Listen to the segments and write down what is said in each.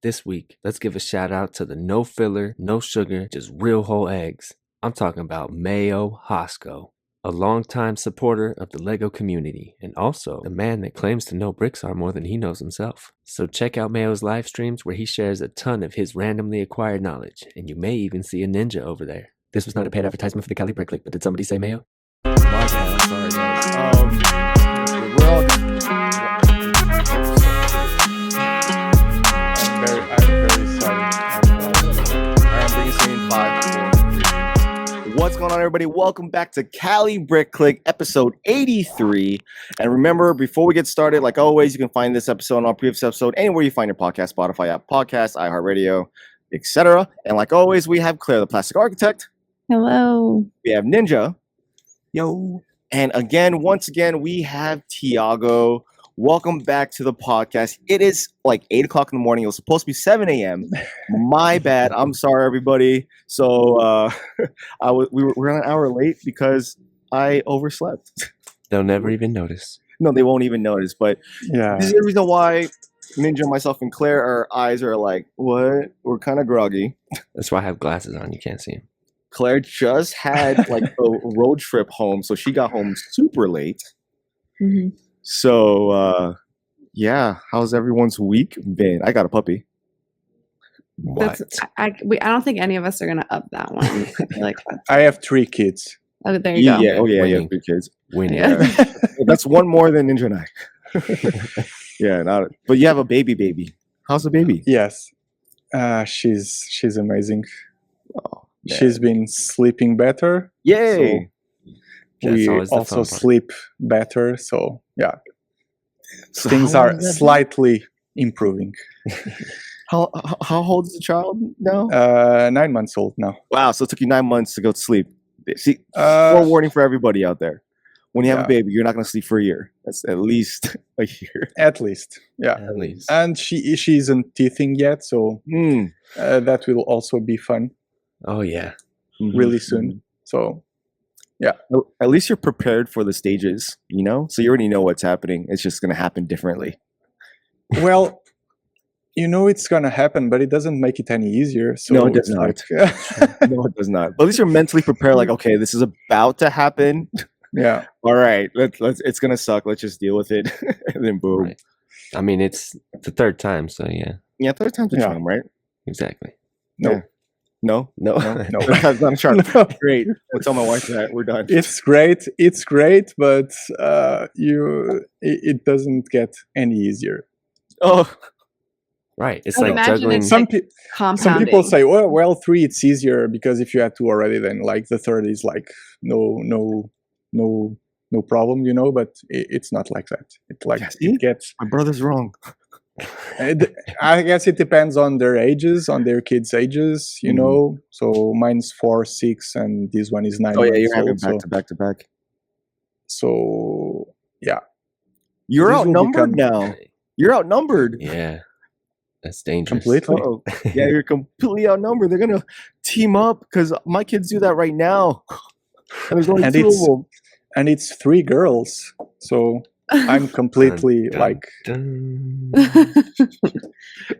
This week, let's give a shout out to the no filler, no sugar, just real whole eggs. I'm talking about Mayo Hosco, a longtime supporter of the Lego community, and also the man that claims to know Brikx more than he knows himself. So check out Mayo's live streams where he shares a ton of his randomly acquired knowledge, and you may even see a ninja over there. This was not a paid advertisement for the Cali Brick Clique, but did somebody say Mayo? My bad, I'm sorry guys. We're all I'm very sorry. I'm bringing in 5, 4, 3. What's going on, everybody? Welcome back to Cali Brick Clique, episode 83. And remember, before we get started, like always, you can find this episode and our previous episode anywhere you find your podcast, Spotify app, podcast, iHeartRadio, etc. And like always, we have Claire, the plastic architect. Hello. We have Ninja. Yo. And once again, we have Tiago. Welcome back to the podcast. It is like 8 o'clock in the morning. It was supposed to be 7 a.m. My bad. I'm sorry, everybody. So we're an hour late because I overslept. They'll never even notice. No, they won't even notice. But Yeah, this is the reason why Ninja, myself, and Claire, our eyes are like, what? We're kind of groggy. That's why I have glasses on. You can't see them. Claire just had like a road trip home, so she got home super late. Mm-hmm. So, yeah, how's everyone's week been? I got a puppy. What? I don't think any of us are gonna up that one. I feel like I have 3 kids. oh, there you go. Yeah, oh yeah, Winning. 3 kids. Winning. Yeah. That's one more than Ninja and I. Yeah, but you have a baby. How's the baby? Yes, she's amazing. Oh, man. She's been sleeping better. Yay! That's We always the also fun part. sleep better. So yeah, So things how are old is that slightly improving. How old is the child now? 9 months old now. Wow, so it took you 9 months to go to sleep. See, Uh, forewarning for everybody out there. When you have a yeah. baby, you're not going to sleep for a year. That's at least a year. At least, yeah. At least. And she isn't teething yet, so that will also be fun Oh, yeah. really soon. So Well, at least you're prepared for the stages, you know? So you already know what's happening. It's just going to happen differently. well, you know it's gonna happen, but it doesn't make it any easier. So No, it does it's not. like, No, it does not. But at least you're mentally prepared, like, okay, this is about to happen. yeah. All right, let's it's going to suck. Let's just deal with it. And then boom. Right. I mean, it's the third time, so yeah, Yeah, third time's a Yeah. charm, right? exactly. No. Yeah. No? No. No. Third time's not a charm. No. Great. I'll tell my wife that. We're done. It's great, but it doesn't get any easier. Oh, Right. It's Oh, like imagine juggling. it's Some like compounding. some people say, well, 3 it's easier because if you had 2 already, then like the third is like no problem, you know. But it's not like that. It's like Yeah, see? it gets. my brother's wrong. I guess it depends on their ages, on their kids' ages, you Mhm. know. So mine's 4, 6, and this one is 9. Oh, yeah, months you're having old, back to back to back. So yeah, You're These will outnumbered become- now. You're outnumbered. Yeah. That's dangerous. completely. Oh, yeah, you're completely outnumbered. They're gonna team up because my kids do that right now, and there's only And 2 of it's- them. And it's 3 girls, so I'm completely Dun, like dun.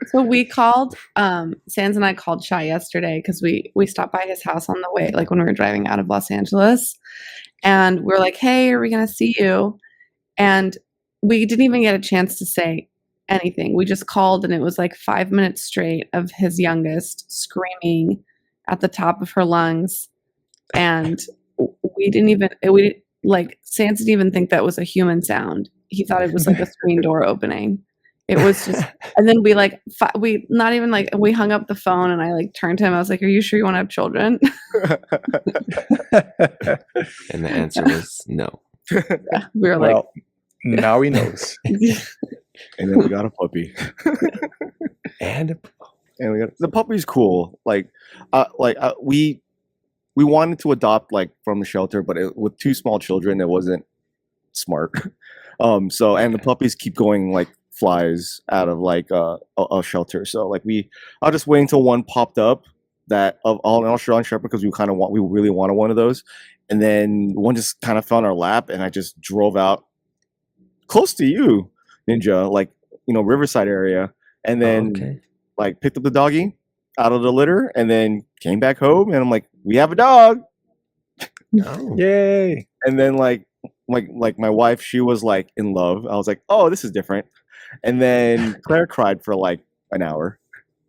So we called Sans and I called Shy yesterday because we stopped by his house on the way, like when we were driving out of Los Angeles, and we are like, hey, are we gonna see you? And we didn't even get a chance to say anything. We just called, and it was like 5 minutes straight of his youngest screaming at the top of her lungs, and we Sans didn't even think that was a human sound. He thought it was like a screen door opening. It was just, and then we we hung up the phone, and I like turned to him. I was like, "Are you sure you want to have children?" And the answer was no. We were like, well, now he knows. And then we got a puppy. And And we got the puppy's cool. We wanted to adopt like from a shelter, but with 2 small children, it wasn't smart. So and the puppies keep going like flies out of like a shelter. So like I'll just wait until one popped up that of all an Australian Shepherd because we really wanted one of those, and then one just kind of fell on our lap, and I just drove out close to you, Ninja, like Riverside area, and then. okay. like picked up the doggy out of the litter and then came back home and I'm like, we have a dog. Oh. Yay! And then like my wife, she was like in love. I was like, oh, this is different. And then Claire cried for like an hour.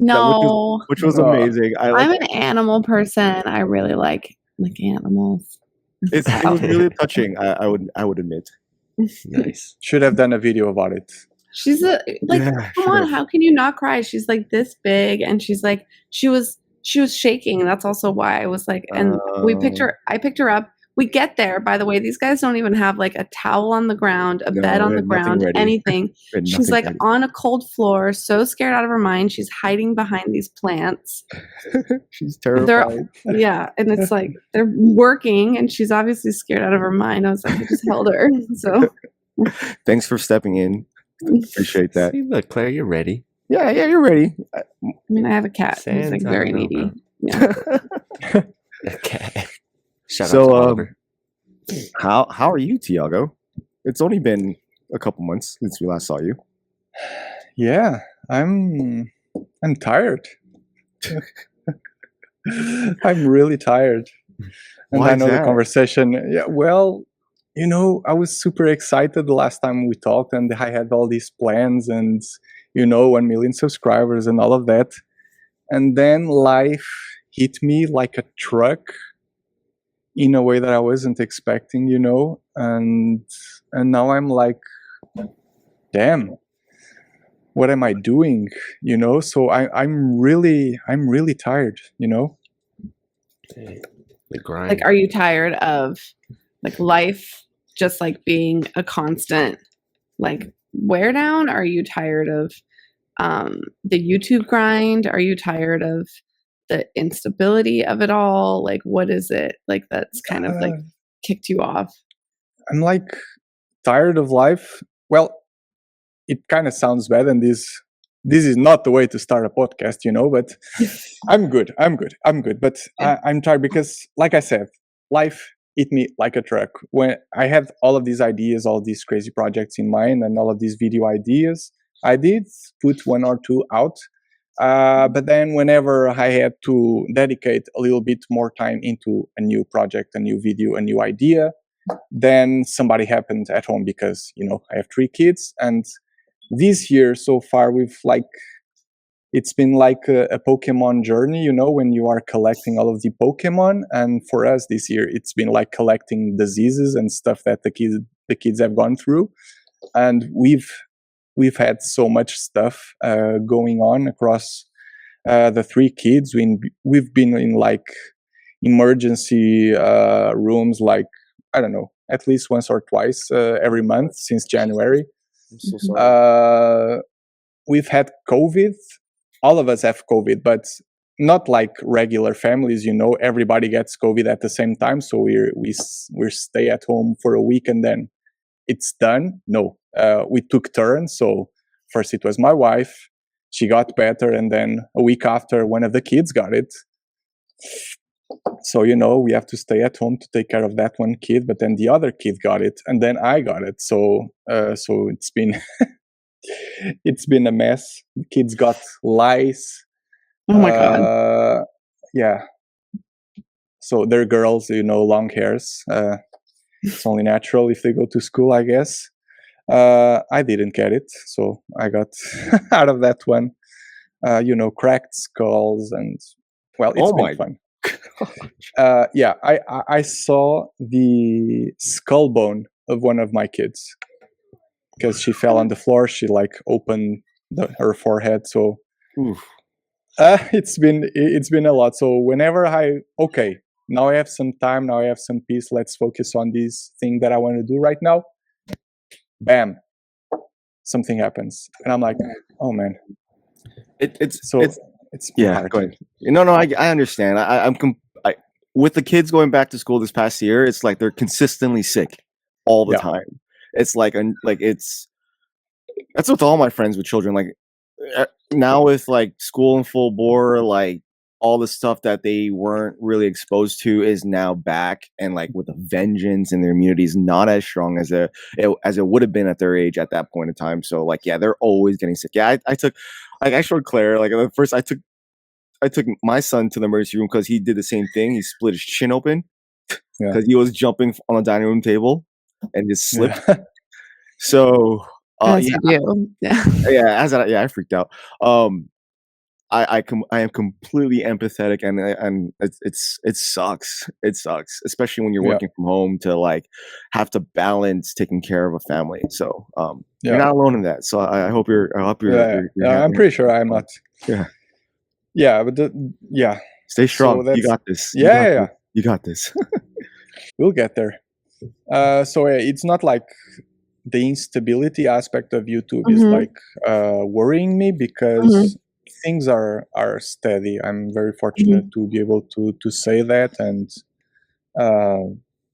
No, Which was Oh. amazing. I'm an animal person. I really like animals. It was really touching. I would admit. Nice. Should have done a video about it. She's come on, should've. how can you not cry? She's like this big, and she's like she was shaking. That's also why I was like, and I picked her up. We get there. By the way, these guys don't even have like a towel on the ground, a bed on the ground, anything. She's like on a cold floor, so scared out of her mind. She's hiding behind these plants. She's terrified. Yeah, and it's like they're working, and she's obviously scared out of her mind. I was like, I just held her. So Thanks for stepping in. Appreciate that. See, look, Claire, you're ready. Yeah, you're ready. I mean, I have a cat. He's like Sans, I very don't know, needy. bro. Yeah. Okay. Shout So, out to Oliver. How are you, Tiago? It's only been a couple months since we last saw you. Yeah, I'm tired. I'm really tired. And Why I is know the that? conversation. Yeah, well, I was super excited the last time we talked, and I had all these plans and 1 million subscribers and all of that. And then life hit me like a truck in a way that I wasn't expecting, and now I'm like, damn, what am I doing? So I'm really tired, The grind. Like, are you tired of like life just like being a constant like wear down? Are you tired of the YouTube grind? Are you tired of the instability of it all? Like, what is it like that's kind of like kicked you off? I'm like tired of life. Well, it kind of sounds bad, and this is not the way to start a podcast, but I'm good. But I'm tired because, like I said, life hit me like a truck. When I had all of these ideas, all these crazy projects in mind, and all of these video ideas, I did put one or two out. But then whenever I had to dedicate a little bit more time into a new project, a new video, a new idea, then somebody happened at home because, I have 3 kids. And this year so far, it's been like a Pokemon journey, when you are collecting all of the Pokemon. And for us this year, it's been like collecting diseases and stuff that the kids have gone through. And we've had so much stuff going on across the 3 kids. We've been in like emergency rooms, like, I don't know, at least once or twice every month since January. I'm so sorry. We've had COVID. All of us have COVID, but not like regular families. Everybody gets COVID at the same time. So we stay at home for a week and then it's done. No, we took turns. So first it was my wife. She got better, and then a week after, one of the kids got it. So we have to stay at home to take care of that one kid. But then the other kid got it, and then I got it. So it's been it's been a mess. The kids got lice. Oh my god. Yeah. So they're girls, long hairs. It's only natural if they go to school, I guess. I didn't get it, so I got out of that one. Cracked skulls, and well, it's been fun. Yeah, I saw the skull bone of one of my kids because she fell on the floor. She like opened her forehead, so it's been a lot. So whenever now I have some time, now I have some peace, let's focus on this thing that I want to do right now. Bam, something happens, and I'm like, oh man. It's yeah. hard. Go ahead. No, I understand. I'm with the kids going back to school this past year. It's like they're consistently sick all the time. It's like that's with all my friends with children. Like now with like school in full bore, like all the stuff that they weren't really exposed to is now back, and like with a vengeance, and their immunity is not as strong as it would have been at their age at that point in time. So like, yeah, they're always getting sick. Yeah, I I showed Claire, like at first I took my son to the emergency room because he did the same thing. He split his chin open because he was jumping on the dining room table and just slipped. Yeah. As I freaked out. I am completely empathetic, and it sucks. It sucks, especially when you're working from home to like have to balance taking care of a family. So you're not alone in that. So I hope you're. I'm pretty sure I'm not. Yeah, but stay strong. You got this. You got this. We'll get there. So it's not like the instability aspect of YouTube is like worrying me because things are steady. I'm very fortunate to be able to say that, and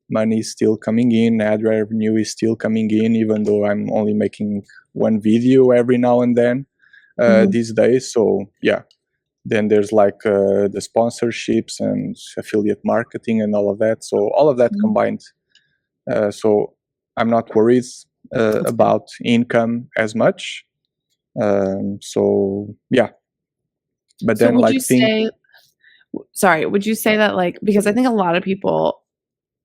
money is still coming in, ad revenue is still coming in, even though I'm only making one video every now and then these days. So then there's like the sponsorships and affiliate marketing and all of that. So all of that combined. So I'm not worried about income as much. But then would you say that, like, because I think a lot of people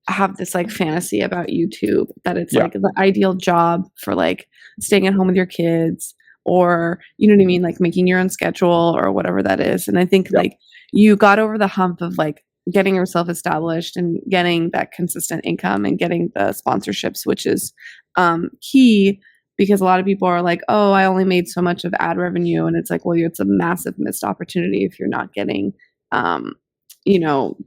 have this like fantasy about YouTube that it's like the ideal job for like staying at home with your kids, or you know what I mean, like making your own schedule or whatever that is. And I think like you got over the hump of like getting yourself established and getting that consistent income and getting the sponsorships, which is key, because a lot of people are like, oh, I only made so much of ad revenue. And it's like, well, it's a massive missed opportunity if you're not getting,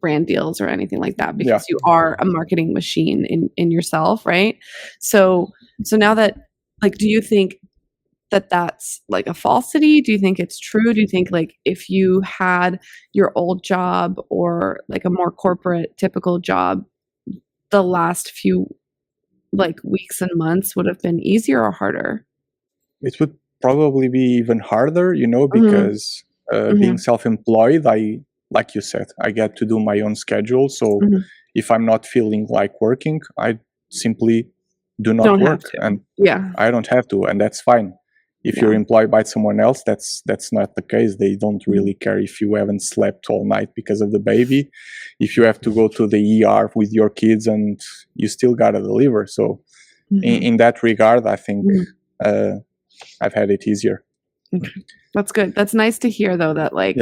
brand deals or anything like that, because you are a marketing machine in yourself. Right. So now that, like, do you think that that's like a falsity? Do you think it's true? Do you think like if you had your old job or like a more corporate typical job, the last few like weeks and months would have been easier or harder? It would probably be even harder, because being self-employed, like you said, I get to do my own schedule. So if I'm not feeling like working, I simply do not work, and I don't have to, and that's fine. If you're employed by someone else, that's not the case. They don't really care if you haven't slept all night because of the baby, if you have to go to the ER with your kids, and you still gotta deliver. So in that regard, I think I've had it easier. Okay. That's good. That's nice to hear, though, that like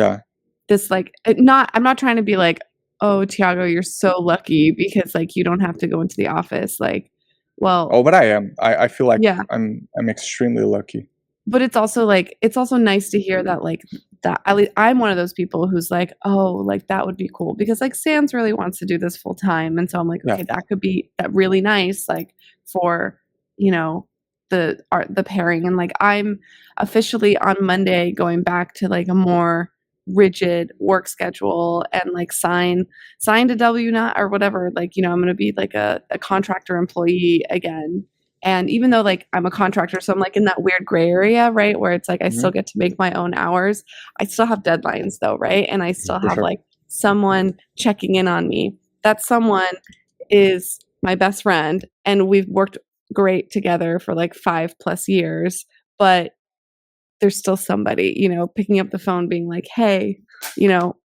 this, like, I'm not trying to be like, oh, Tiago, you're so lucky because like you don't have to go into the office. Like, well, but I am. I feel like I'm extremely lucky. But it's also nice to hear that, like, that at least I'm one of those people who's like, oh, like that would be cool, because like Sans really wants to do this full time, and so I'm like, okay, that could be that really nice, like for the pairing. And like I'm officially on Monday going back to like a more rigid work schedule and like signed a W-9 or whatever. Like, I'm going to be like a contractor employee again. And even though like I'm a contractor, so I'm like in that weird gray area, right? Where it's like I still get to make my own hours. I still have deadlines though, right? And I still have like someone checking in on me. That someone is my best friend, and we've worked great together for like 5+ years, but there's still somebody, picking up the phone being like, hey,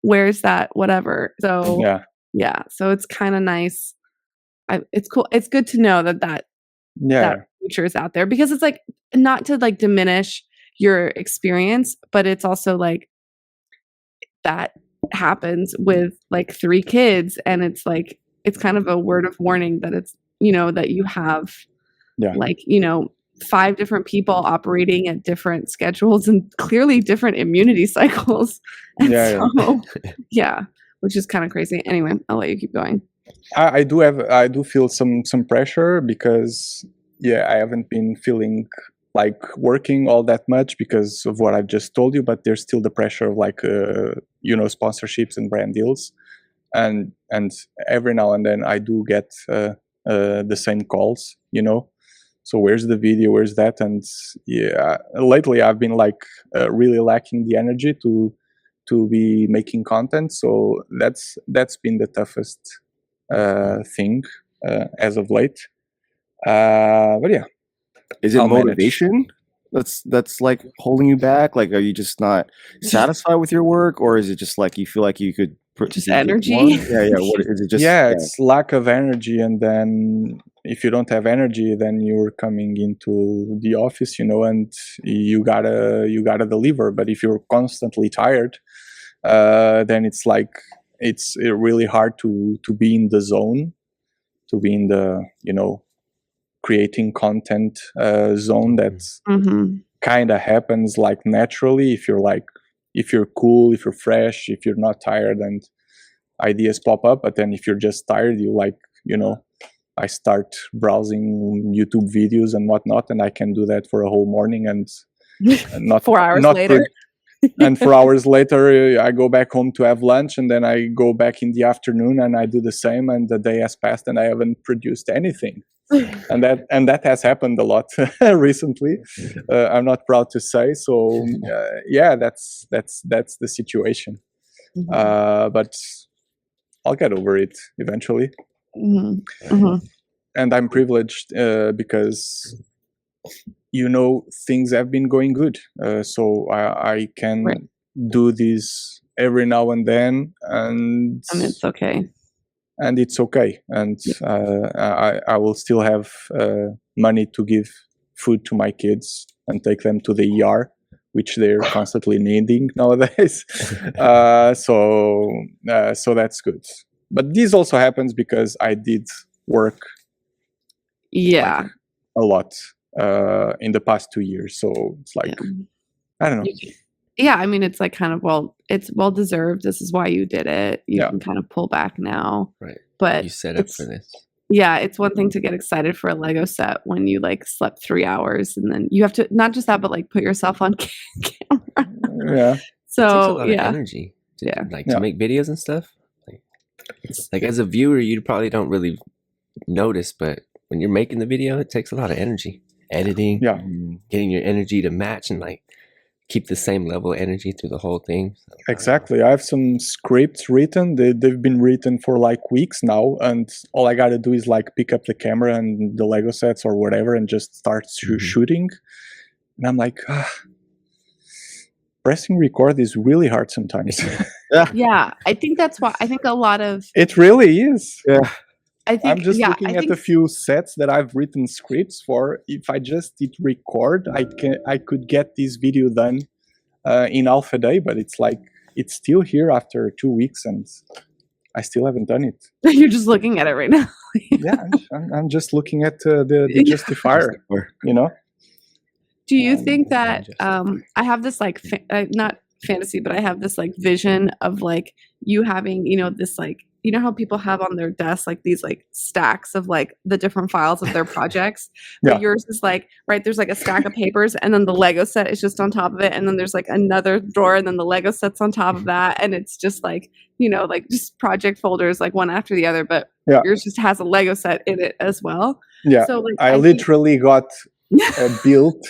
where's that whatever. So so it's kind of nice. It's cool. It's good to know that future is out there, because it's like not to like diminish your experience, but it's also like that happens with like 3 kids, and it's like it's kind of a word of warning that it's that you have like 5 different people operating at different schedules and clearly different immunity cycles, and which is kind of crazy. Anyway, I'll let you keep going. I do feel some pressure, because I haven't been feeling like working all that much because of what I've just told you, but there's still the pressure of like sponsorships and brand deals, and every now and then I do get the same calls, so where's the video, where's that? And lately I've been like really lacking the energy to be making content, so that's been the toughest thing as of late. But is it motivation? that's like holding you back? Like, are you just not satisfied with your work, or is it just like you feel like you could Just you get energy? more? Yeah. What is it? Just It's lack of energy, and then if you don't have energy, then you're coming into the office, and you gotta deliver. But if you're constantly tired, then it's like it's really hard to be in the zone, to be in the creating content zone that kind of happens like naturally if you're cool, if you're fresh, if you're not tired, and ideas pop up. But then if you're just tired, I start browsing YouTube videos and whatnot, and I can do that for a whole morning and not 4 hours later. And 4 hours later, I go back home to have lunch, and then I go back in the afternoon and I do the same, and the day has passed and I haven't produced anything. and that has happened a lot recently. I'm not proud to say. So that's the situation. But I'll get over it eventually. And I'm privileged because things have been going good, so I can do this every now and then, and it's okay. And it's okay, and I will still have money to give food to my kids and take them to the ER, which they're constantly needing nowadays. So that's good. But this also happens because I did work a lot in the past 2 years. So it's like, I don't know. Yeah, I mean, it's like kind of, it's well deserved. This is why you did it. You can kind of pull back now. Right. But you set up for this. Yeah, it's one thing to get excited for a Lego set when you like slept 3 hours, and then you have to not just that, but like put yourself on camera. Yeah. So it takes a lot of energy. To make videos and stuff. Like as a viewer, you probably don't really notice, but when you're making the video, it takes a lot of energy. Editing, getting your energy to match and like keep the same level of energy through the whole thing. Exactly. I have some scripts written. They've been written for like weeks now, and all I gotta do is like pick up the camera and the Lego sets or whatever and just start shooting. And I'm like, pressing record is really hard sometimes. Yeah, I think that's why. I think a lot of it really is. Yeah. I'm just looking at a few sets that I've written scripts for. If I just hit record, I could get this video done in half a day, but it's like it's still here after 2 weeks and I still haven't done it. You're just looking at it right now. Yeah, I'm just looking at the justifier, Do you think that I have this like not fantasy, but I have this like vision of like you having, this like, how people have on their desk like these like stacks of like the different files of their projects, but yours is like, right, there's like a stack of papers and then the Lego set is just on top of it, and then there's like another drawer and then the Lego set's on top of that, and it's just like, like just project folders like one after the other, but yours just has a Lego set in it as well. So like I literally got built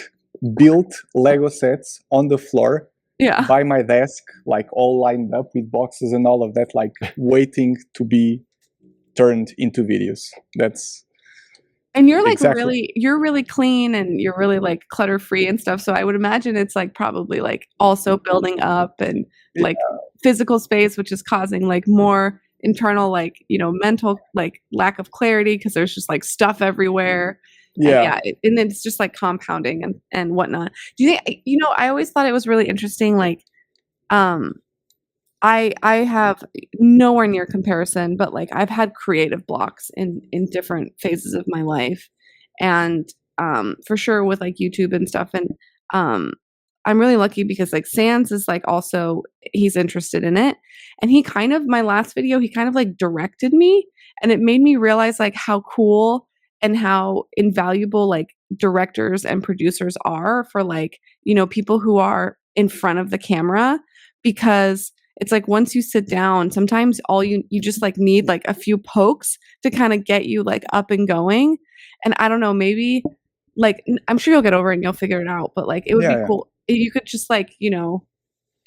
Lego sets on the floor by my desk, like all lined up with boxes and all of that, like waiting to be turned into videos. And you're like you're really clean and you're really like clutter free and stuff. So I would imagine it's like probably like also building up and like physical space, which is causing like more internal, like, mental, like lack of clarity because there's just like stuff everywhere. And it's just like compounding and whatnot. Do you think, I always thought it was really interesting. Like, I have nowhere near comparison, but like I've had creative blocks in different phases of my life, and for sure with like YouTube and stuff. And I'm really lucky because like Sans is like also, he's interested in it, and my last video, he kind of like directed me, and it made me realize like how cool and how invaluable like directors and producers are for like, people who are in front of the camera, because it's like once you sit down, sometimes all you just like need like a few pokes to kind of get you like up and going. And I don't know, maybe like, I'm sure you'll get over it and you'll figure it out, but like it would be cool. You could just like,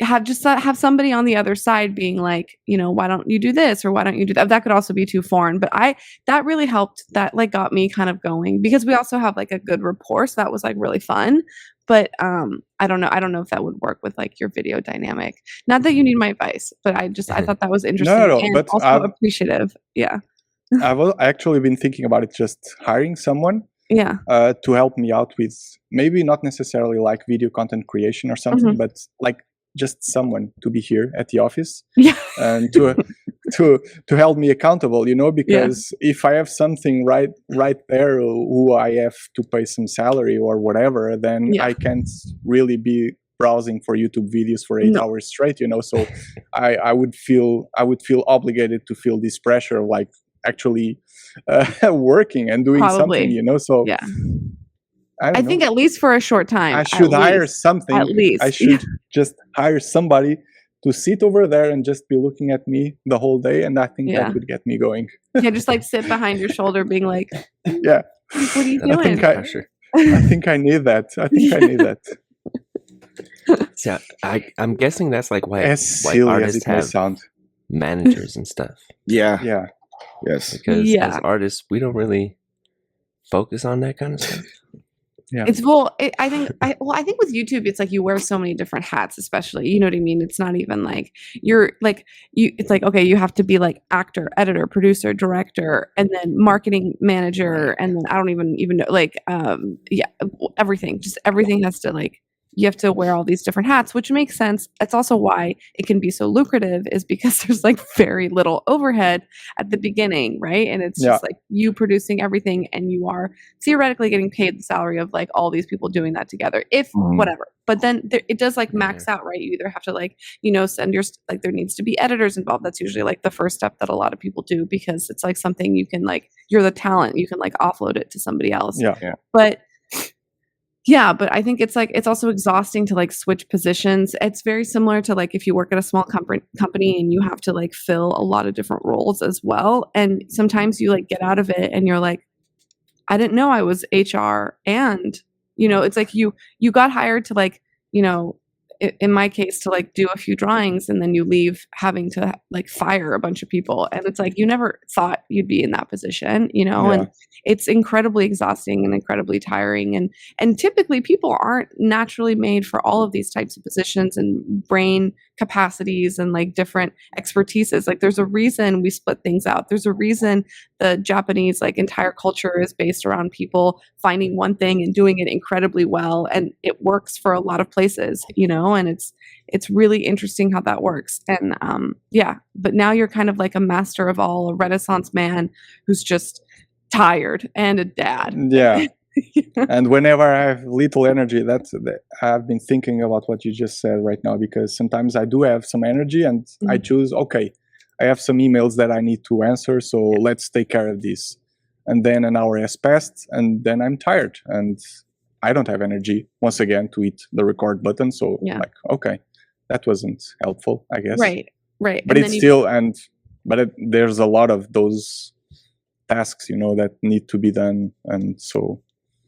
have somebody on the other side being like, why don't you do this or why don't you do that? That could also be too foreign, but that really helped. That like got me kind of going because we also have like a good rapport. So that was like really fun. but I don't know if that would work with like your video dynamic. Not that you need my advice, but I thought that was interesting and but also appreciative. Yeah. I've actually been thinking about it, just hiring someone Yeah. to help me out with maybe not necessarily like video content creation or something, but like just someone to be here at the office Yeah. and to help me accountable, you know, because if I have something right there who I have to pay some salary or whatever, then I can't really be browsing for YouTube videos for 8 hours straight, you know. So I would feel obligated to feel this pressure of like actually working and doing something, you know. So I think at least for a short time, I should hire something. At least I should just hire somebody to sit over there and just be looking at me the whole day, and I think that would get me going. Yeah, just like sit behind your shoulder, being like, "Yeah, what are you doing?" I think I need that. I think I need that. Yeah, I'm guessing that's like why as silly artists as it may have sound, managers and stuff. Yeah. Yes. Because as artists, we don't really focus on that kind of stuff. Yeah. I think with YouTube, it's like you wear so many different hats, especially, you know what I mean? It's not even like it's like, okay, you have to be like actor, editor, producer, director, and then marketing manager. And then I don't even know, like, everything has to like, you have to wear all these different hats, which makes sense. That's also why it can be so lucrative, is because there's like very little overhead at the beginning, right? And it's just like you producing everything, and you are theoretically getting paid the salary of like all these people doing that together, if whatever. But then it does like max out, right? You either have to like, you know, send your, like there needs to be editors involved. That's usually like the first step that a lot of people do, because it's like something you can like, you're the talent, you can like offload it to somebody else. But I think it's like, it's also exhausting to like switch positions. It's very similar to like if you work at a small company and you have to like fill a lot of different roles as well. And sometimes you like get out of it and you're like, I didn't know I was HR. And, you know, it's like you got hired to like, you know, in my case, to like do a few drawings, and then you leave having to like fire a bunch of people. And it's like, you never thought you'd be in that position, you know, and it's incredibly exhausting and incredibly tiring. And typically people aren't naturally made for all of these types of positions and brain capacities and like different expertises. Like there's a reason we split things out. There's a reason the Japanese like entire culture is based around people finding one thing and doing it incredibly well. And it works for a lot of places, you know, and it's really interesting how that works. And but now you're kind of like a master of all, a Renaissance man who's just tired, and a dad. Yeah. And whenever I have little energy, I've been thinking about what you just said right now, because sometimes I do have some energy and I choose, okay, I have some emails that I need to answer, so let's take care of this. And then an hour has passed, and then I'm tired and I don't have energy once again to hit the record button. So like, okay, that wasn't helpful, I guess. Right. But it's still, there's a lot of those tasks, you know, that need to be done. And so.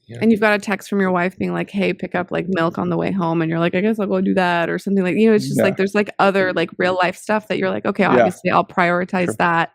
Yeah. And you've got a text from your wife being like, hey, pick up like milk on the way home. And you're like, I guess I'll go do that, or something like, you know, it's just like, there's like other like real life stuff that you're like, okay, obviously I'll prioritize that.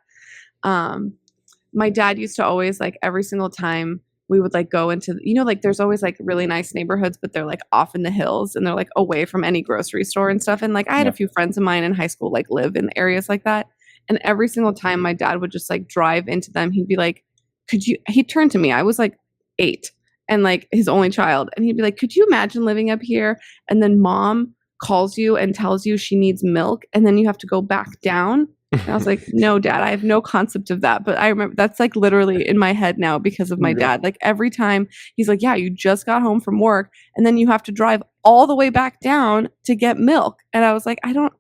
My dad used to always like, every single time we would like go into, you know, like there's always like really nice neighborhoods, but they're like off in the hills and they're like away from any grocery store and stuff. And like, I had a few friends of mine in high school, like live in areas like that. And every single time my dad would just like drive into them, he'd be like, he'd turn to me. I was like 8 and like his only child. And he'd be like, could you imagine living up here? And then mom calls you and tells you she needs milk. And then you have to go back down. And I was like, no, Dad, I have no concept of that. But I remember that's like literally in my head now because of my dad. Like every time he's like, yeah, you just got home from work and then you have to drive all the way back down to get milk. And I was like, I don't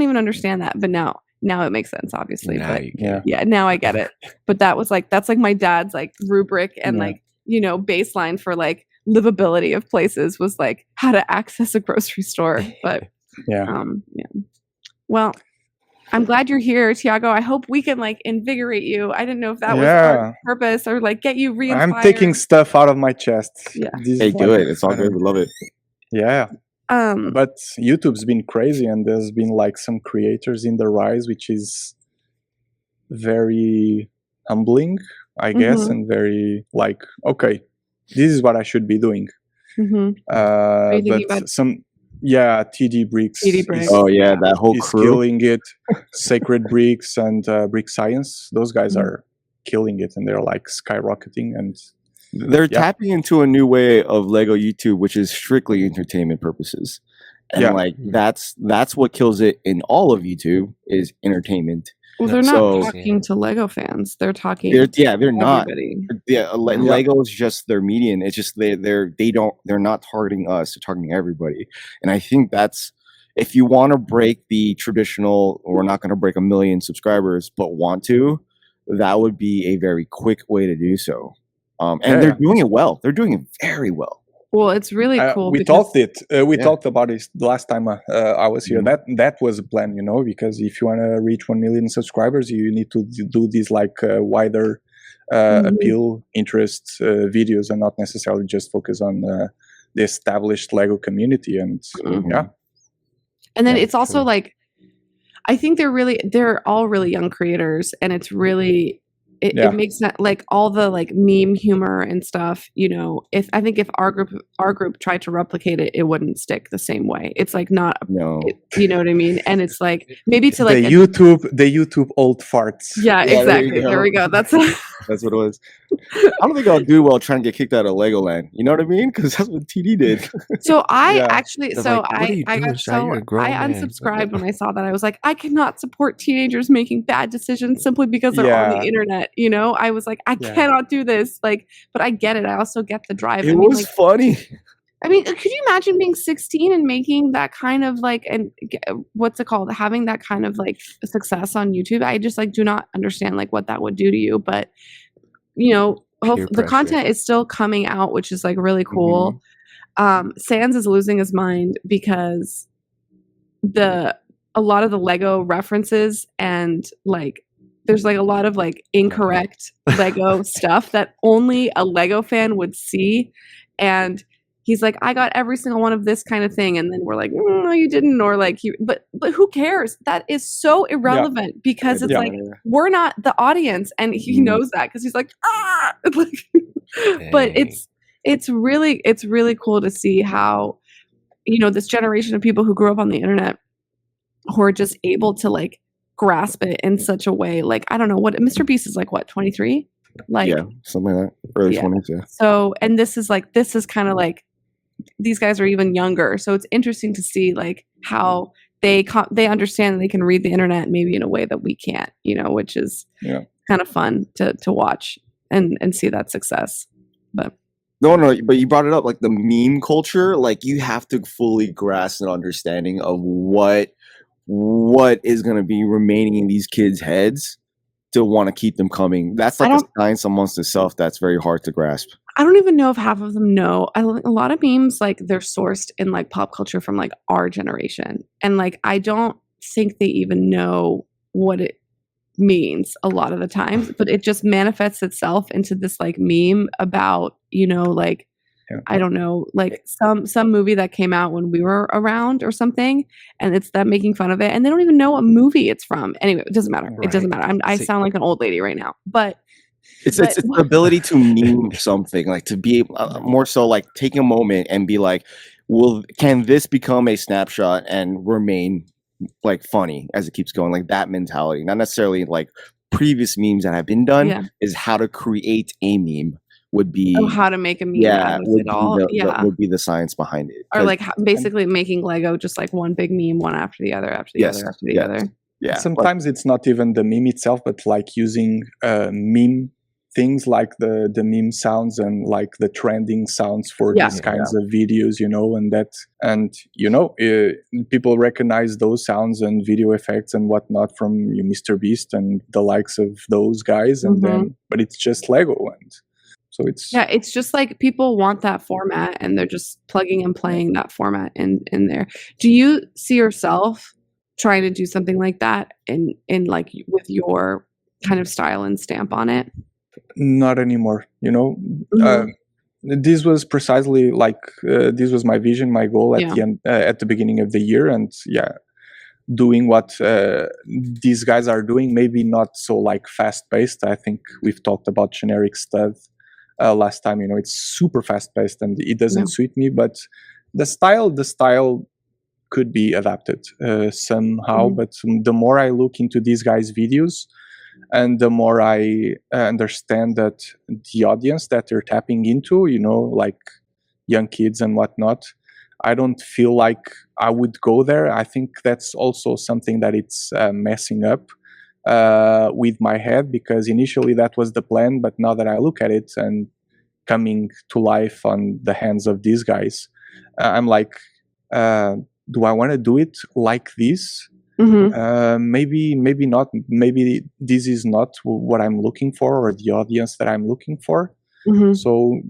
even understand that. But now it makes sense, obviously. Now but now I get it. But that was like, that's like my dad's like rubric and like, you know, baseline for like livability of places was like how to access a grocery store. But well, I'm glad you're here, Tiago. I hope we can like invigorate you. I didn't know if that was our purpose or like get you re-inspired. I'm taking stuff out of my chest. Yeah. Hey, do it. It's all good. We love it. Yeah. But YouTube's been crazy, and there's been like some creators in the rise, which is very humbling, I guess, and very like, okay, this is what I should be doing. Mhm. Are you thinking But about some, yeah, TD Brikx. TD Brikx? Oh yeah, that whole Is crew. killing it. Sacred Brikx and Brick Science. Those guys Mhm. are killing it, and they're like skyrocketing. And They're Yeah. tapping into a new way of Lego YouTube, which is strictly entertainment purposes. And Yeah. like that's what kills it in all of YouTube is entertainment. Well, they're So- not talking to Lego fans. They're talking They're not. everybody. Yeah, Lego is just their median. It's just they're not targeting us, they're targeting everybody. And I think that's, if you want to break the traditional, we're not going to break 1 million subscribers, but want to, that would be a very quick way to do so. And they're doing it well. They're doing it very well. Well, it's really cool. We because- talked about it the last time I was here. That was a plan, you know, because if you want to reach 1 million subscribers, you need to do these like wider appeal interest videos, and not necessarily just focus on the established Lego community. And yeah. And then Yeah, it's also true. like, I think they're all really young creators, and it's really, it makes that, like, all the like meme humor and stuff, you know, if our group tried to replicate it, it wouldn't stick the same way. It's like not, No. you know what I mean? And it's like, maybe to like, the YouTube old farts. yeah, Yeah, there you exactly. go. There we go. That's That's what it was. I don't think I'll do well trying to get kicked out of Legoland. You know what I mean? Because that's what TD did. So I Yeah. actually, They're so like, "What are you I doing, got Shy? You're a grown I man." unsubscribed when I saw that. I was like, I cannot support teenagers making bad decisions simply because they're on Yeah. the internet. You know, I was like, I Yeah. cannot do this. Like, but I get it. I also get the drive. It I mean, was like, funny. I mean, could you imagine being 16 and making that kind of like, and what's it called? Having that kind of like success on YouTube? I just like do not understand like what that would do to you. But you know, Peer the pressure. content is still coming out, which is like really cool. Sans is losing his mind because a lot of the Lego references and like there's like a lot of like incorrect Lego stuff that only a Lego fan would see. And he's like, I got every single one of this kind of thing. And then we're like, no, you didn't. Or like, but who cares? That is so irrelevant because it's Yeah. like, we're not the audience. And he knows that because he's like, ah, like, but Dang. it's really cool to see how, you know, this generation of people who grew up on the internet who are just able to like grasp it in such a way. Like, I don't know what Mr. Beast is like, what, 23? Like, Yeah, something like that. Early Yeah. 20s, yeah. so, and this is kind of like, these guys are even younger. So it's interesting to see like how they understand that they can read the internet maybe in a way that we can't, you know, which is kind of fun to watch and see that success. But No, but you brought it up, like the meme culture. Like you have to fully grasp an understanding of what is going to be remaining in these kids' heads to want to keep them coming. That's like a science amongst itself. That's very hard to grasp. I don't even know if half of them know. A lot of memes, like they're sourced in like pop culture from like our generation. And like, I don't think they even know what it means a lot of the times, but it just manifests itself into this like meme about, you know, like, I don't know, like some movie that came out when we were around or something, and it's them making fun of it, and they don't even know what movie it's from. Anyway, it doesn't matter. It doesn't matter. I sound like an old lady right now, but it's the ability to meme something, like to be more so like take a moment and be like, can this become a snapshot and remain like funny as it keeps going? Like that mentality, not necessarily like previous memes that have been done, is how to create a meme. Would be how to make a meme out of it all. Would be the science behind it. Or like basically making Lego just like one big meme, one after the other, after the other, after the other. Yeah. Sometimes it's not even the meme itself, but like using meme things like the meme sounds and like the trending sounds for these kinds of videos, you know, and you know, people recognize those sounds and video effects and whatnot from Mr. Beast and the likes of those guys, and then but it's just Lego. And so it's just like people want that format and they're just plugging and playing that format in there. Do you see yourself trying to do something like that in like with your kind of style and stamp on it? Not anymore, you know. This was precisely like this was my vision, my goal at the end, at the beginning of the year, and doing what these guys are doing, maybe not so like fast paced. I think we've talked about generic stuff last time. It's super fast paced and it doesn't suit me. But the style could be adapted somehow. But the more I look into these guys' videos, and the more I understand that the audience that they're tapping into, like young kids and whatnot, I don't feel like I would go there. I think that's also something that it's messing up with my head, because initially that was the plan, but now that I look at it and coming to life on the hands of these guys, I'm like, do I want to do it like this? Maybe not. Maybe this is not what I'm looking for, or the audience that I'm looking for. So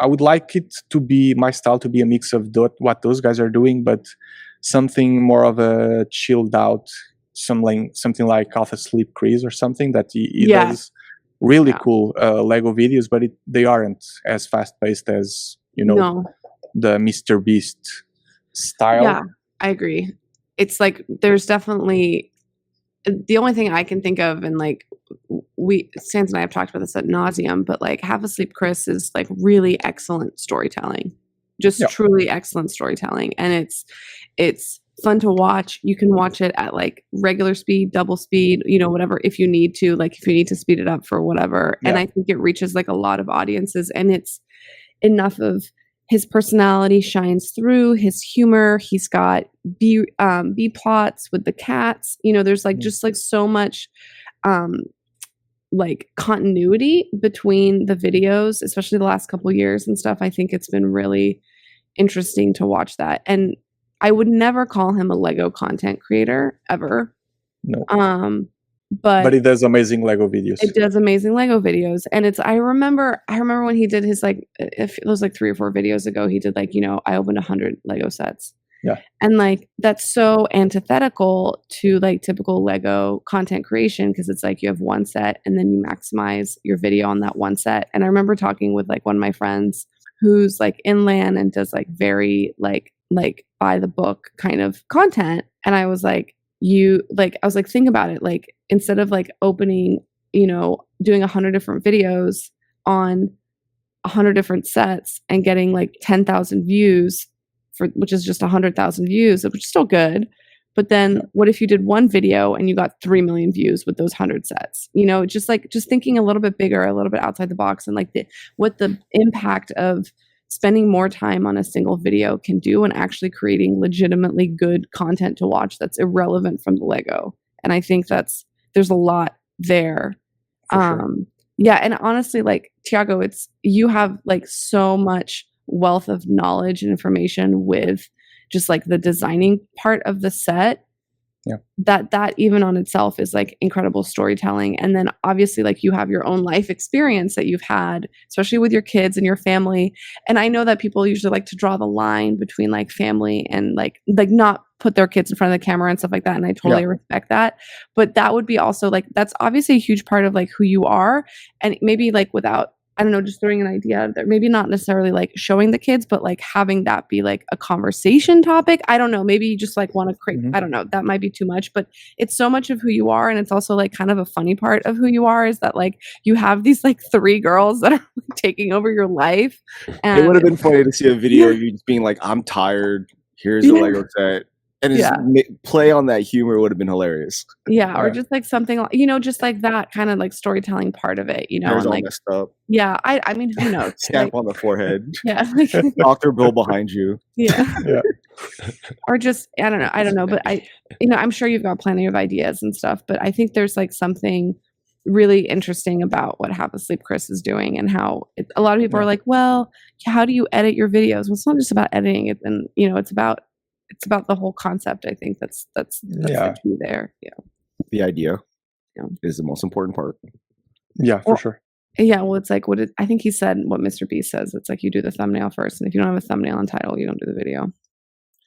I would like it to be, my style to be a mix of what those guys are doing, but something more of a chilled out, something like Alpha Sleep Craze or something that he does really cool Lego videos, but they aren't as fast paced as the Mr. Beast style. Yeah, I agree. It's like there's definitely the only thing I can think of, and like Sans and I have talked about this ad nauseum, but like Half Asleep Chris is like really excellent storytelling, just truly excellent storytelling, and it's fun to watch. You can watch it at like regular speed, double speed, whatever, if you need to, like if you need to speed it up for whatever. And I think it reaches like a lot of audiences, and it's enough of his personality shines through, his humor. He's got B plots with the cats. There's like just like so much like continuity between the videos, especially the last couple years and stuff. I think it's been really interesting to watch that. And I would never call him a Lego content creator ever. No. But he does amazing Lego videos. It does amazing Lego videos. And I remember when he did his, like, if it was like 3 or 4 videos ago, he did like, I opened 100 Lego sets. Yeah. And like, that's so antithetical to like typical Lego content creation, because it's like you have one set and then you maximize your video on that one set. And I remember talking with like one of my friends who's like inland and does like very like by the book kind of content. And I was like, think about it. Like, instead of like opening, doing 100 different videos on 100 different sets and getting like 10,000 views which is just 100,000 views, which is still good. But then what if you did one video and you got 3 million views with those 100 sets? Just thinking a little bit bigger, a little bit outside the box, and like what the impact of spending more time on a single video can do, and actually creating legitimately good content to watch that's irrelevant from the Lego. And I think there's a lot there. Sure. Yeah. And honestly, like Tiago, you have like so much wealth of knowledge and information with just like the designing part of the set. Yeah. That even on itself is like incredible storytelling. And then obviously like you have your own life experience that you've had, especially with your kids and your family. And I know that people usually like to draw the line between like family and like not put their kids in front of the camera and stuff like that. And I totally respect that. But that would be also like, that's obviously a huge part of like who you are. And maybe like without, I don't know, just throwing an idea out there, maybe not necessarily like showing the kids, but like having that be like a conversation topic. I don't know. Maybe you just like want to create, I don't know, that might be too much, but it's so much of who you are. And it's also like kind of a funny part of who you are is that like you have these like 3 girls that are like, taking over your life. And it would have been funny to see a video of you just being like, I'm tired. Here's a Lego set. And play on that humor would have been hilarious. Yeah, or just like something, just like that kind of like storytelling part of it, and all like messed up. Yeah, I mean, who knows? Stamp on the forehead. Yeah, Dr. Bill behind you. Yeah. Or just I don't know, but I'm sure you've got plenty of ideas and stuff, but I think there's like something really interesting about what Half Asleep Chris is doing, and how a lot of people are like, well, how do you edit your videos? Well, it's not just about editing it, and it's about the whole concept. I think that's the key there. Yeah. The idea is the most important part. Yeah, for sure. Yeah. Well, it's like I think he said what Mr. Beast says. It's like you do the thumbnail first, and if you don't have a thumbnail and title, you don't do the video.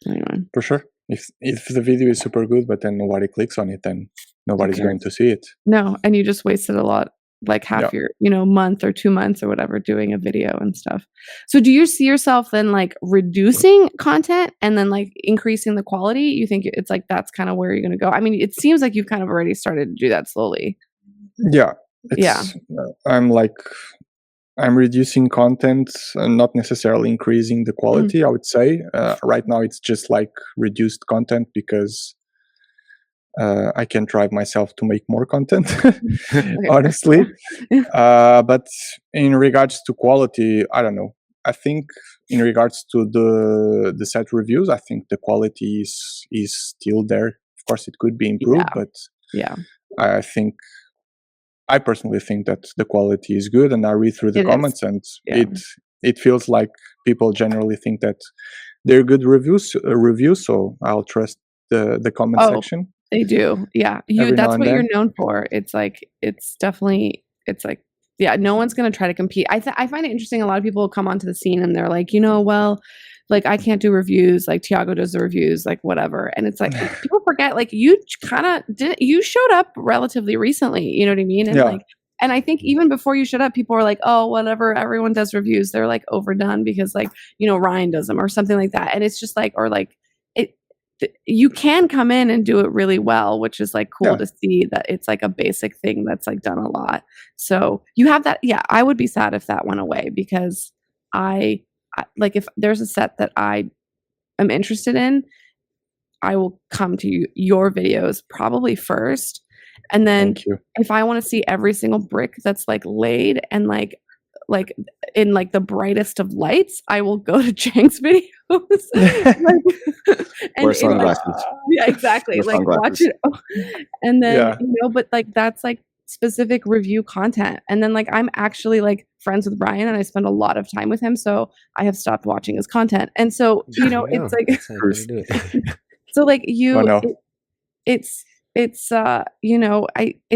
Anyway. For sure. If the video is super good, but then nobody clicks on it, then nobody's going to see it. No, and you just wasted a lot. Like half your month or 2 months or whatever doing a video and stuff. So do you see yourself then like reducing content and then like increasing the quality? You think it's like that's kind of where you're going to go? I mean, it seems like you've kind of already started to do that slowly. Yeah. I'm like I'm reducing content and not necessarily increasing the quality, I would say. Right now, it's just like reduced content because I can't drive myself to make more content, honestly. But in regards to quality, I don't know. I think in regards to the set reviews, I think the quality is still there. Of course, it could be improved, but I personally think that the quality is good, and I read through the comments, and it feels like people generally think that they're good reviews. So I'll trust the comment section. They do, yeah. That's what you're known for. It's like no one's gonna try to compete. I find it interesting. A lot of people come onto the scene and they're like, well, like I can't do reviews. Like Tiago does the reviews, like whatever. And it's like people forget, like you showed up relatively recently. You know what I mean? And and I think even before you showed up, people were like, oh, whatever. Everyone does reviews. They're like overdone because like Ryan does them or something like that. And it's just like you can come in and do it really well, which is like cool to see that it's like a basic thing that's like done a lot. So you have that. Yeah, I would be sad if that went away because I like if there's a set that I am interested in, I will come to your videos probably first. And then if I want to see every single brick that's like laid and like in like the brightest of lights, I will go to Chang's videos. Wear sunglasses. Yeah, exactly. Like watch it. And then, but like that's like specific review content. And then like I'm actually like friends with Brian and I spend a lot of time with him. So I have stopped watching his content. And so, it's like so like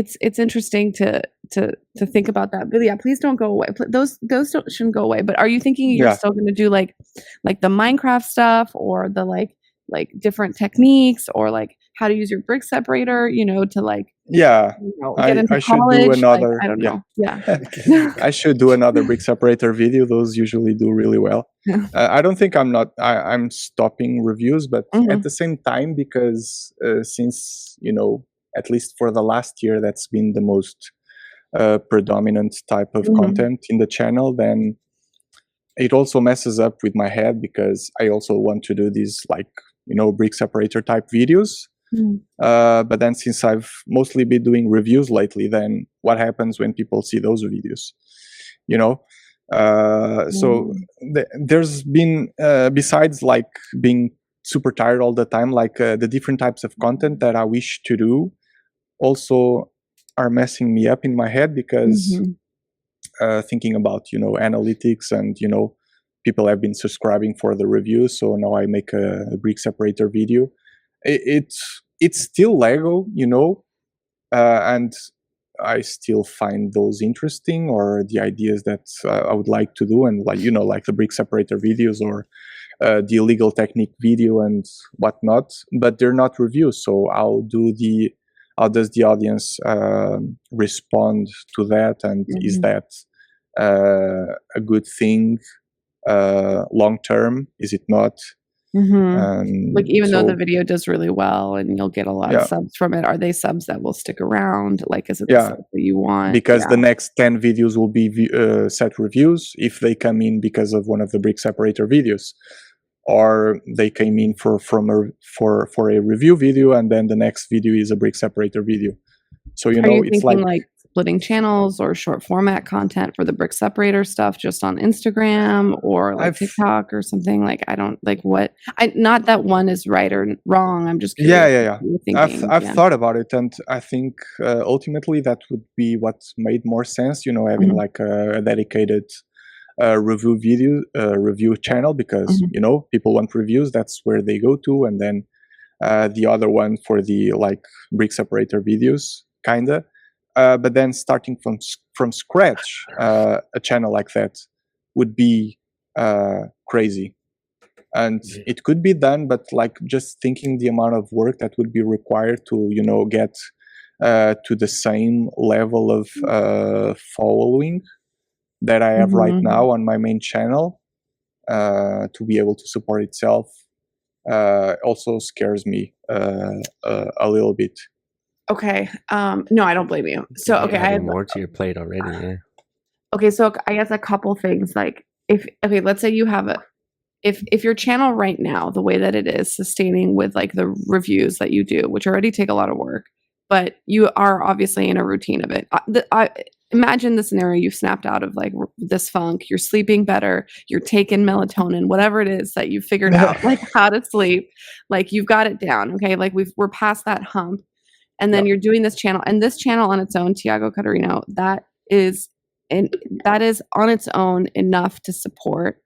it's interesting to think about that. But yeah, please don't go away. Those shouldn't go away. But are you thinking you're still going to do like the Minecraft stuff or the like different techniques or like how to use your brick separator, to like get into I should college? do another. Like, I don't know. Yeah. I should do another brick separator video. Those usually do really well. I don't think I'm stopping reviews, but at the same time, because since at least for the last year, that's been the most predominant type of content in the channel, then it also messes up with my head because I also want to do these brick separator type videos. But then since I've mostly been doing reviews lately, then what happens when people see those videos? So there's been besides like being super tired all the time, like the different types of content that I wish to do also are messing me up in my head because thinking about analytics and people have been subscribing for the reviews, so now I make a brick separator video. It's still Lego, and I still find those interesting, or the ideas that I would like to do, and like the brick separator videos or the illegal technique video and whatnot, but they're not reviews. So how does the audience respond to that, and is that a good thing long term? Is it not? Like even though the video does really well and you'll get a lot of subs from it, are they subs that will stick around? Like, is it the subs that you want? Because the next 10 videos will be set reviews if they come in because of one of the brick separator videos, or they came in for a review video and then the next video is a brick separator video. So it's like splitting channels or short format content for the brick separator stuff just on Instagram or like TikTok or something. Like I don't like what not that one is right or wrong. I'm just curious. I've thought about it, and I think ultimately that would be what made more sense, having like a dedicated review channel, because people want reviews, that's where they go to, and then the other one for the like brick separator videos kinda. But then starting from scratch, a channel like that would be crazy, and it could be done. But like just thinking the amount of work that would be required to get to the same level of following that I have right now on my main channel, to be able to support itself, also scares me a little bit. Okay. No, I don't blame you. So, okay. I have more to your plate already. Yeah. Okay, so I guess a couple things, like let's say you have if your channel right now, the way that it is sustaining with like the reviews that you do, which already take a lot of work, but you are obviously in a routine of it. I imagine the scenario, you've snapped out of like this funk, you're sleeping better, you're taking melatonin, whatever it is that you figured out, like how to sleep, like you've got it down. Okay. Like we're past that hump. And then you're doing this channel, and this channel on its own, Tiago Catarino, that is on its own enough to support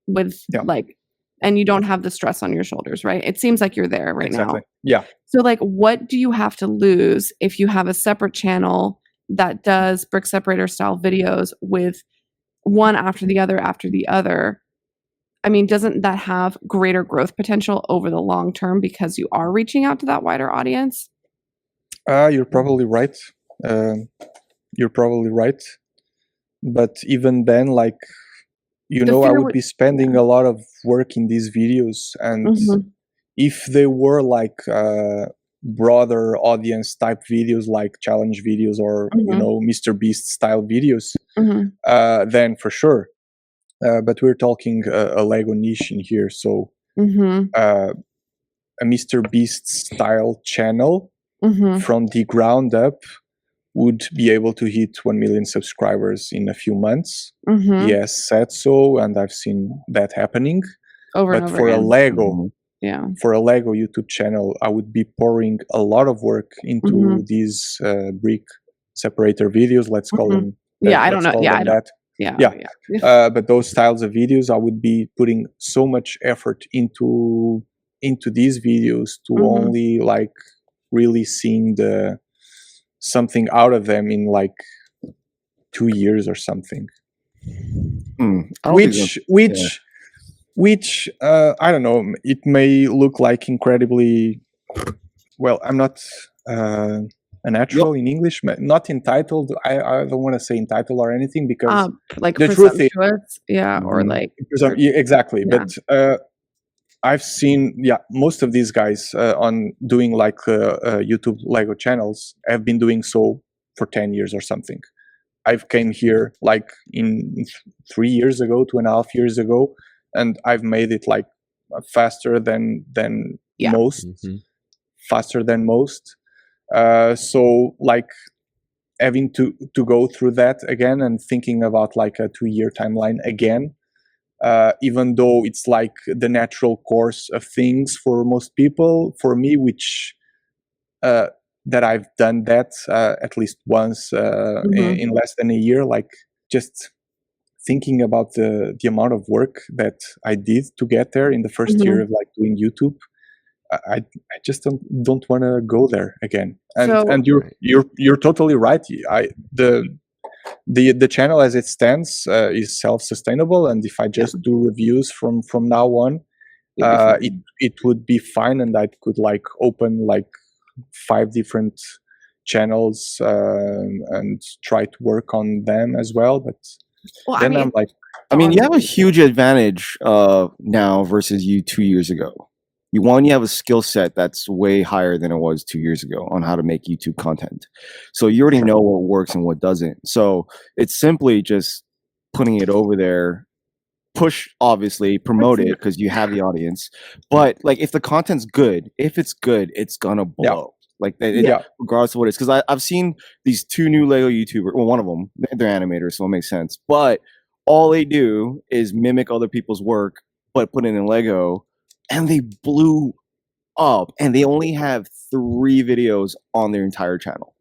with like, and you don't have the stress on your shoulders, right? It seems like you're there right now. Yeah. So like, what do you have to lose if you have a separate channel that does brick separator style videos with one after the other? I mean, doesn't that have greater growth potential over the long term because you are reaching out to that wider audience? You're probably right. But even then, like, I would be spending a lot of work in these videos, and if they were like broader audience type videos, like challenge videos or Mr. Beast style videos, then for sure. But we're talking a Lego niche in here, so a Mr. Beast style channel from the ground up would be able to hit 1 million subscribers in a few months. Yes, said so, and I've seen that happening. But for a Lego YouTube channel, I would be pouring a lot of work into these brick separator videos. Let's call them. I don't know. But those styles of videos, I would be putting so much effort into these videos to only like really seeing something out of them in like 2 years or something. Which I don't know, it may look like incredibly, well, I'm not a natural in English, not entitled. I don't want to say entitled or anything, because like the truth is, or like exactly. But I've seen most of these guys on doing like YouTube Lego channels have been doing so for 10 years or something. I've came here like in 3 years ago, 2.5 years ago, and I've made it like faster than most. Faster than most. So like having to go through that again and thinking about like a 2-year timeline again, even though it's like the natural course of things for most people, for me, which that I've done that at least once in less than a year, like just thinking about the amount of work that I did to get there in the first year of like doing YouTube. I just don't want to go there again. And you're totally right. The channel as it stands is self-sustainable, and if I just do reviews from now on, it would be fine, and I could like open like 5 different channels and try to work on them as well. But then I'm like, you have a huge advantage now versus you 2 years ago. You have a skill set that's way higher than it was 2 years ago on how to make YouTube content. So you already know what works and what doesn't. So it's simply just putting it over there, push, obviously, promote it because you have the audience. But like, if the content's good, it's gonna blow. Like, regardless of what it is. Because I've seen these 2 new Lego YouTubers. Well, one of them, they're animators, so it makes sense. But all they do is mimic other people's work, but put it in Lego. And they blew up, and they only have 3 videos on their entire channel.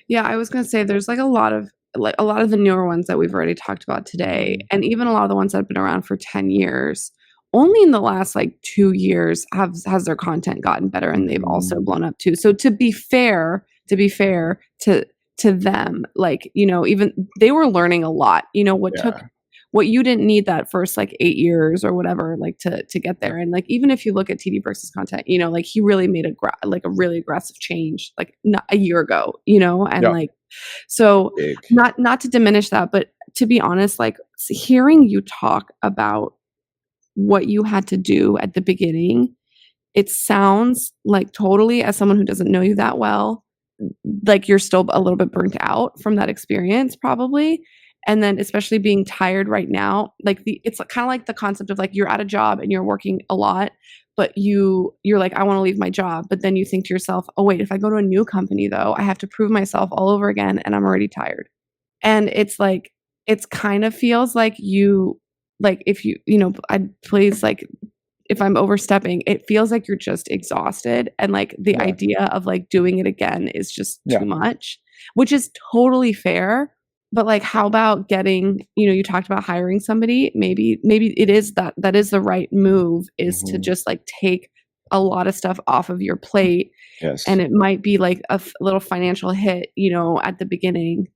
Yeah, I was gonna say there's like a lot of the newer ones that we've already talked about today, and even a lot of the ones that have been around for 10 years. Only in the last like 2 years has their content gotten better, and they've also blown up too. So to be fair to them, like, even they were learning a lot. What you didn't need that first like 8 years or whatever, like to get there. And like, even if you look at TD Brikx's content, like he really made a really aggressive change, like not a year ago, and like, so not to diminish that, but to be honest, like hearing you talk about what you had to do at the beginning, it sounds like, totally, as someone who doesn't know you that well, like you're still a little bit burnt out from that experience probably. And then especially being tired right now, like it's kind of like the concept of like you're at a job and you're working a lot, but you're like, I want to leave my job. But then you think to yourself, oh wait, if I go to a new company though, I have to prove myself all over again and I'm already tired. And it's like, it's kind of feels like if please, like if I'm overstepping, it feels like you're just exhausted. And like the idea of like doing it again is just too much, which is totally fair. But like, how about getting, you talked about hiring somebody, maybe it is that is the right move, is to just like take a lot of stuff off of your plate. Yes. And it might be like a little financial hit, at the beginning,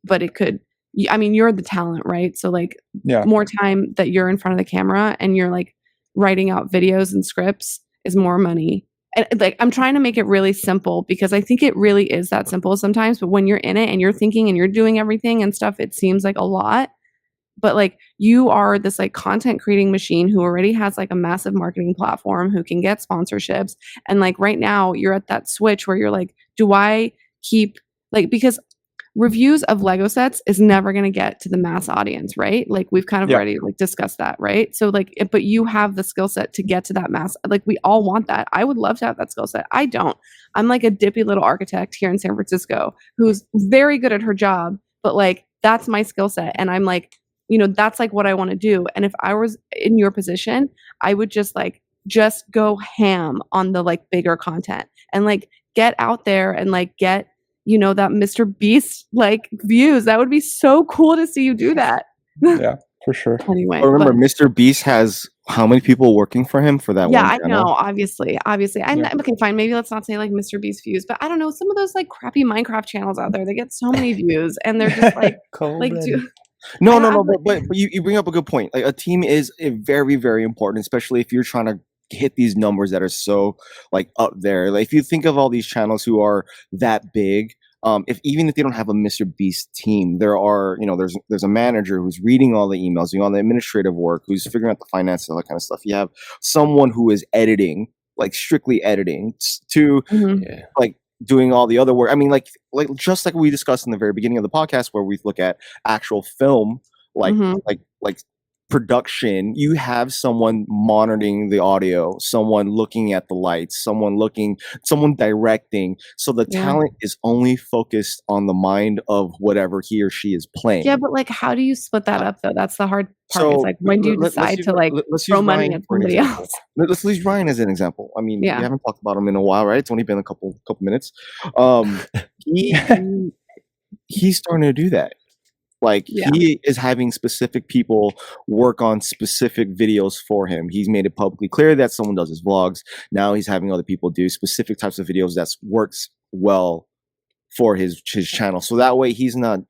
but it could, you're the talent, right? So like more time that you're in front of the camera and you're like writing out videos and scripts is more money. And like, I'm trying to make it really simple because I think it really is that simple sometimes, but when you're in it and you're thinking and you're doing everything and stuff, it seems like a lot. But like, you are this like content creating machine who already has like a massive marketing platform, who can get sponsorships. And like right now you're at that switch where you're like, do I keep because reviews of Lego sets is never going to get to the mass audience, right? Like we've kind of already like discussed that, right? So like, but you have the skill set to get to that mass. Like we all want that. I would love to have that skill set. I don't. I'm like a dippy little architect here in San Francisco who's very good at her job, but like that's my skill set. And I'm like, that's like what I want to do. And if I was in your position, I would just go ham on the like bigger content and like get out there and like get that Mr. Beast like views. That would be so cool to see you do that. Yeah, for sure. Anyway, remember, Mr. Beast has how many people working for him for that one channel? I know, obviously. Okay, fine. Maybe let's not say like Mr. Beast views, but I don't know, some of those like crappy Minecraft channels out there, they get so many views and they're just like No, but you bring up a good point. Like a team is very, very important, especially if you're trying to hit these numbers that are so like up there. Like if you think of all these channels who are that big, even if they don't have a Mr. Beast team, there are, there's a manager who's reading all the emails, doing all the administrative work, who's figuring out the finances, all that kind of stuff. You have someone who is editing, like strictly editing, to like doing all the other work. I mean, like just like we discussed in the very beginning of the podcast, where we look at actual film, like production, you have someone monitoring the audio, someone looking at the lights, someone directing. So the talent is only focused on the mind of whatever he or she is playing. Yeah, but like, how do you split that up though? That's the hard part. So, it's like, when do you decide to like throw money at somebody else? Let's use Ryan as an example. I mean, we haven't talked about him in a while, right? It's only been a couple minutes. He's starting to do that. Like he is having specific people work on specific videos for him. He's made it publicly clear that someone does his vlogs. Now he's having other people do specific types of videos that works well for his channel. So that way he's not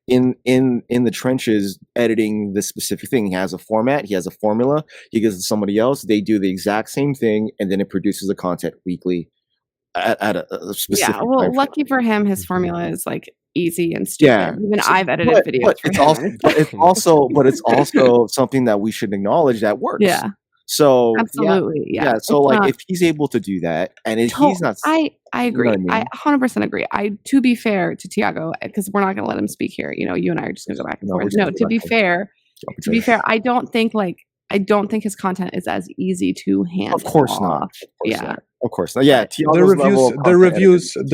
in the trenches editing this specific thing. He has a format, he has a formula, he gives it to somebody else, they do the exact same thing, and then it produces the content weekly at a specific time frame. Lucky for him, his formula is like easy and stupid. Yeah, even I've edited videos. But it's also something that we should acknowledge that works. Yeah. So absolutely, yeah. So like, if he's able to do that, and if he's not, I agree. I 100% agree. To be fair to Tiago, because we're not going to let him speak here. You and I are just going to go back and forth. No, to be fair, I don't think his content is as easy to handle. Of course not. Of course not. Yeah, the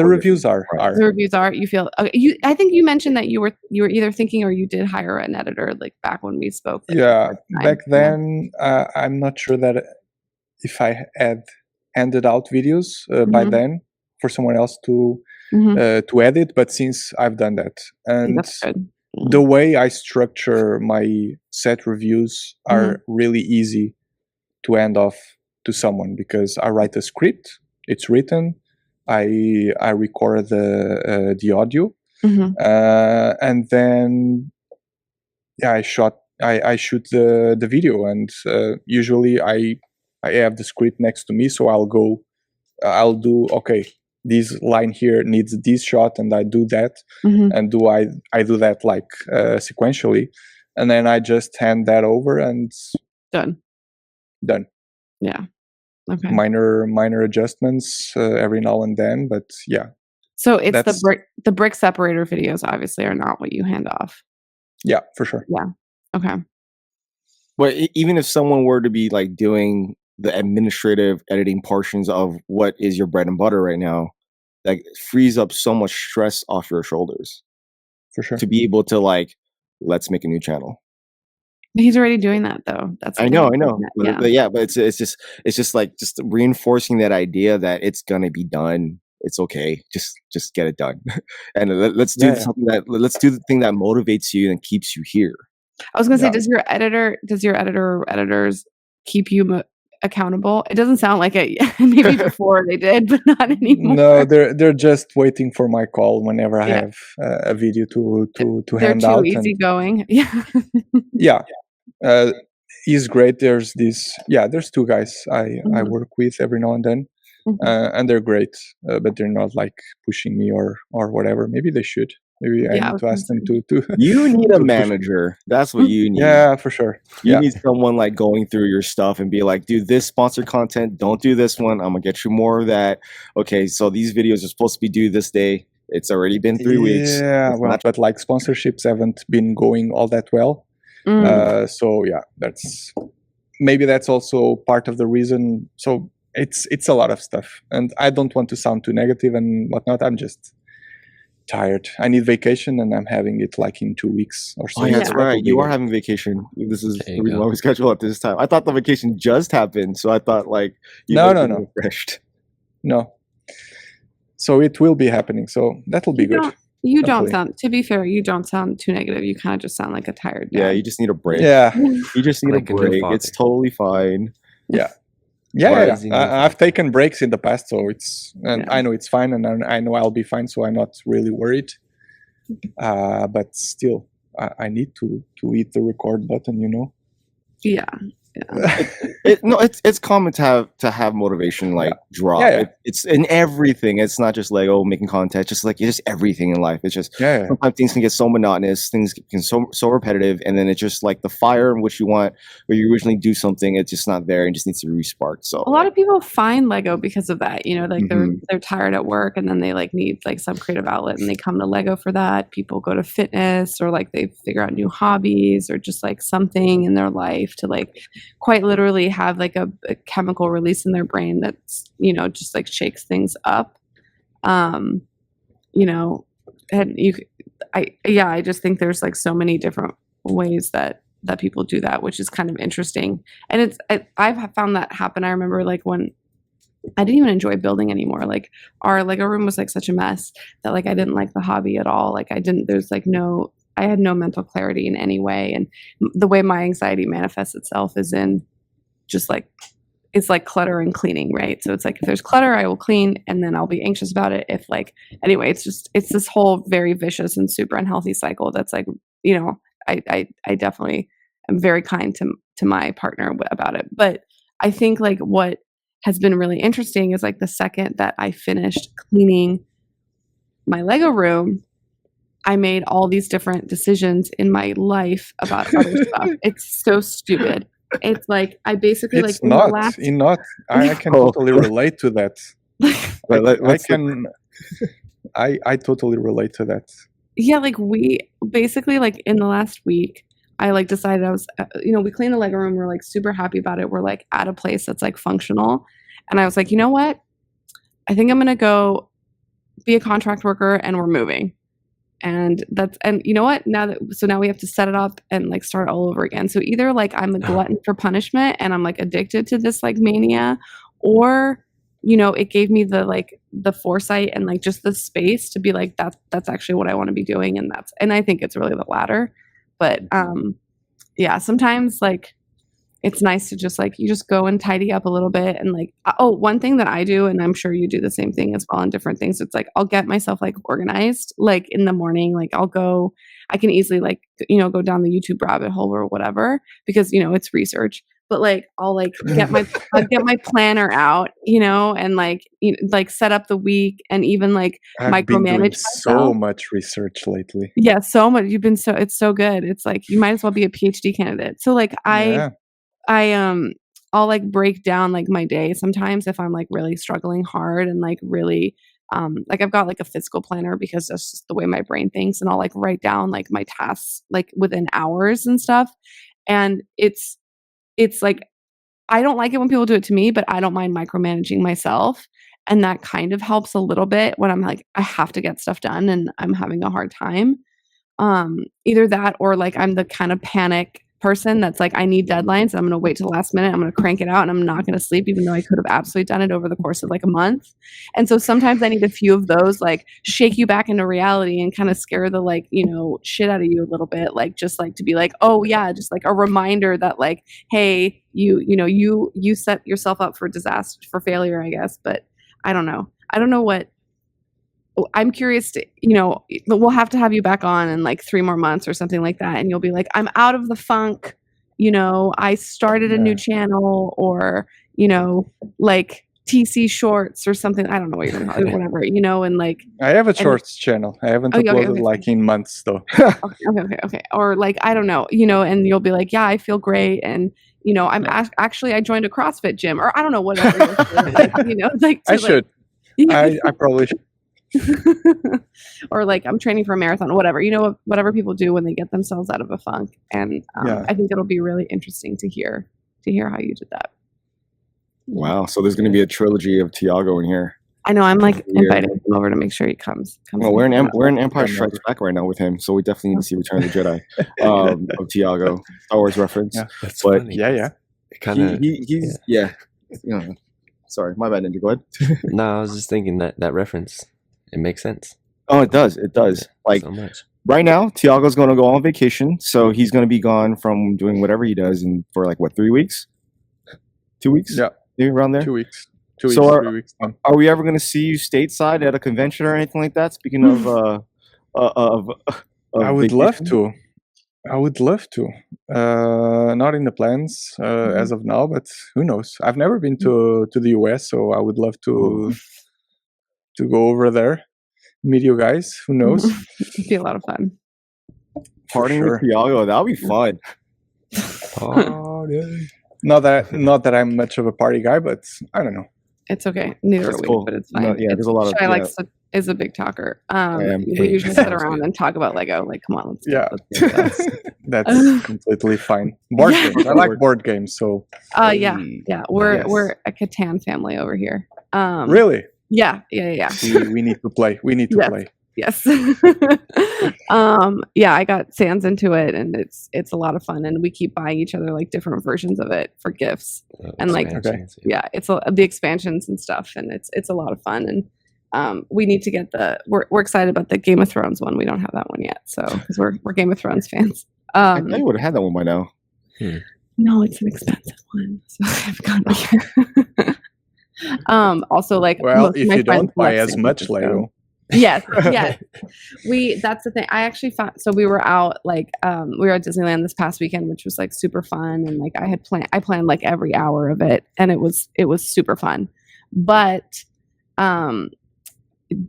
reviews are. You feel okay, I think you mentioned that you were either thinking or you did hire an editor like back when we spoke. Back then, I'm not sure that if I had handed out videos by then for someone else to edit, but since I've done that, and that's good. The way I structure my set reviews are really easy to hand off to someone, because I write a script, it's written, I record the audio, and then I shoot the video, and usually I have the script next to me, so I'll do this line here needs this shot, and I do that, and I do that like sequentially, and then I just hand that over and done. Yeah. Okay. Minor adjustments every now and then, but yeah. So it's the brick separator videos obviously are not what you hand off. Yeah, for sure. Yeah. Okay. But even if someone were to be like doing the administrative editing portions of what is your bread and butter right now, like frees up so much stress off your shoulders For sure. to be able to like, let's make a new channel. But he's already doing that though. That's the I know. thing. Yeah. But it's just like just reinforcing that idea that it's gonna be done. It's okay. Just get it done, and let's do something let's do the thing that motivates you and keeps you here. I was gonna say, does your editor or editors keep you accountable? It doesn't sound like it. Maybe before they did, but not anymore. No, they're just waiting for my call whenever I have a video to hand out. They're too easygoing. Yeah. Yeah. He's great. There's there's two guys I work with every now and then, and they're great, but they're not like pushing me or whatever. Maybe they should. Maybe I need to ask them to. You need a manager. That's what you need. Yeah, for sure. You need someone like going through your stuff and be like, "Do this sponsored content. Don't do this one. I'm gonna get you more of that." Okay, so these videos are supposed to be due this day. It's already been 3 weeks. Yeah, but like sponsorships haven't been going all that well. So yeah, that's also part of the reason. So it's a lot of stuff, and I don't want to sound too negative and whatnot. I'm just tired. I need vacation, and I'm having it like in 2 weeks or so. Oh, yeah, that's right. You are having vacation. This is the reason why we schedule at this time. I thought the vacation just happened, so I thought like no. refreshed. No. So it will be happening. So that'll be good. You don't sound, to be fair, you don't sound too negative. You kind of just sound like a tired dad. Yeah, you just need a break. Yeah. You just need Like a a new break. father. It's totally fine. Yeah. Rising I've taken breaks in the past, so I know it's fine, and I know I'll be fine, so I'm not really worried. But still, I need to hit the record button, you know? Yeah. It's common to have motivation like drop. Yeah. It's in everything. It's not just like making content. Just like it's just everything in life. It's just sometimes things can get so monotonous. Things can so repetitive, and then it's just like the fire in which you want, where you originally do something, it's just not there, and just needs to be resparked. So a lot of people find Lego because of that. You know, like they're tired at work, and then they like need like some creative outlet, and they come to Lego for that. People go to fitness, or like they figure out new hobbies, or just like something in their life to like quite literally have like a chemical release in their brain that's, you know, just like shakes things up. You know, and I just think there's like so many different ways that people do that, which is kind of interesting. And I've found that happen. I remember like when I didn't even enjoy building anymore. Like our Lego room was like such a mess that like I didn't like the hobby at all. Like I had no mental clarity in any way. And the way my anxiety manifests itself is in just like, it's like clutter and cleaning, right? So it's like, if there's clutter, I will clean, and then I'll be anxious about it. If like, anyway, it's this whole very vicious and super unhealthy cycle. That's like, you know, I definitely am very kind to my partner about it. But I think like what has been really interesting is like the second that I finished cleaning my Lego room, I made all these different decisions in my life about other stuff. It's so stupid. It's like I basically it's like I can totally relate to that. I totally relate to that. Yeah, like we basically like in the last week, I like decided I was, you know, we cleaned the Lego room. We're like super happy about it. We're like at a place that's like functional, and I was like, you know what? I think I'm gonna go be a contract worker, and we're moving. And you know what? Now we have to set it up and like start all over again. So either like I'm a glutton for punishment and I'm like addicted to this like mania, or, you know, it gave me the foresight and like just the space to be like, that's actually what I want to be doing. And I think it's really the latter. But yeah, sometimes like it's nice to just like, you just go and tidy up a little bit. And like, one thing that I do, and I'm sure you do the same thing as well in different things. It's like, I'll get myself like organized, like in the morning, like I can easily like, you know, go down the YouTube rabbit hole or whatever, because, you know, it's research, but like, I'll like get my planner out, you know, and like, you know, like set up the week and even like micromanage so much research lately. Yeah. So much. It's so good. It's like, you might as well be a PhD candidate. So like I'll like break down like my day sometimes if I'm like really struggling hard and like really like I've got like a physical planner because that's just the way my brain thinks, and I'll like write down like my tasks like within hours and stuff. And it's like, I don't like it when people do it to me, but I don't mind micromanaging myself. And that kind of helps a little bit when I'm like, I have to get stuff done and I'm having a hard time. Either that or like I'm the kind of panic person that's like, I need deadlines. I'm going to wait till the last minute. I'm going to crank it out and I'm not going to sleep, even though I could have absolutely done it over the course of like a month. And so sometimes I need a few of those, like shake you back into reality and kind of scare the like, you know, shit out of you a little bit. Like, just like to be like, oh yeah, just like a reminder that like, hey, you set yourself up for disaster, for failure, I guess. But I don't know what, I'm curious to, you know, we'll have to have you back on in like 3 more months or something like that. And you'll be like, I'm out of the funk. You know, I started a new channel, or, you know, like TC shorts or something. I don't know what you're going to call it, whatever, you know, and like. I have a shorts channel. I haven't uploaded like in months though. Okay. Or like, I don't know, you know, and you'll be like, yeah, I feel great. And, you know, I'm actually, I joined a CrossFit gym, or I don't know, whatever. Like, you know, like. I should. I probably should. Or like I'm training for a marathon, whatever, you know, whatever people do when they get themselves out of a funk. And I think it'll be really interesting to hear how you did that. Wow. So there's going to be a trilogy of Tiago in here. I know. I'm like inviting him over to make sure he comes. Well, we're in Empire Strikes Back right now with him, so we definitely need to see Return of the Jedi of Tiago. Star Wars reference. Yeah, that's but funny. Yeah. It kind of he's You know, sorry, my bad, Ninja. Go ahead. No, I was just thinking that reference. It makes sense. Oh, it does. It does. Like So much. right now, Tiago's going to go on vacation, so he's going to be gone from doing whatever he does for like what, 3 weeks? 2 weeks? Yeah, maybe around there. 2 weeks. 2 weeks. So 3 weeks. Are we ever going to see you stateside at a convention or anything like that? Speaking of, I would love to. Not in the plans as of now, but who knows? I've never been to the US, so I would love to go over there, meet you guys. Who knows? It'd be a lot of fun. Partying with Tiago, that'll be fun. Not that I'm much of a party guy, but I don't know. It's okay. Neither That's are we, cool. but it's fine. No, there's a lot of. Shy is a big talker. We usually sit around and talk about Lego. Like, come on, let's that's completely fine. Board games. I like board games, so. Yeah. We're a Catan family over here. Really? Yeah. We need to play. We need to play. Yes. I got Sans into it, and it's a lot of fun, and we keep buying each other like different versions of it for gifts, and like it's the expansions and stuff, and it's a lot of fun, and we need to get we're excited about the Game of Thrones one. We don't have that one yet, so because we're Game of Thrones fans. I thought you would have had that one by now. No, it's an expensive one, so I've got also like, well, if you don't buy as much Lego. Yes. That's the thing. I actually found, so we were out like we were at Disneyland this past weekend, which was like super fun, and like I planned like every hour of it, and it was super fun. But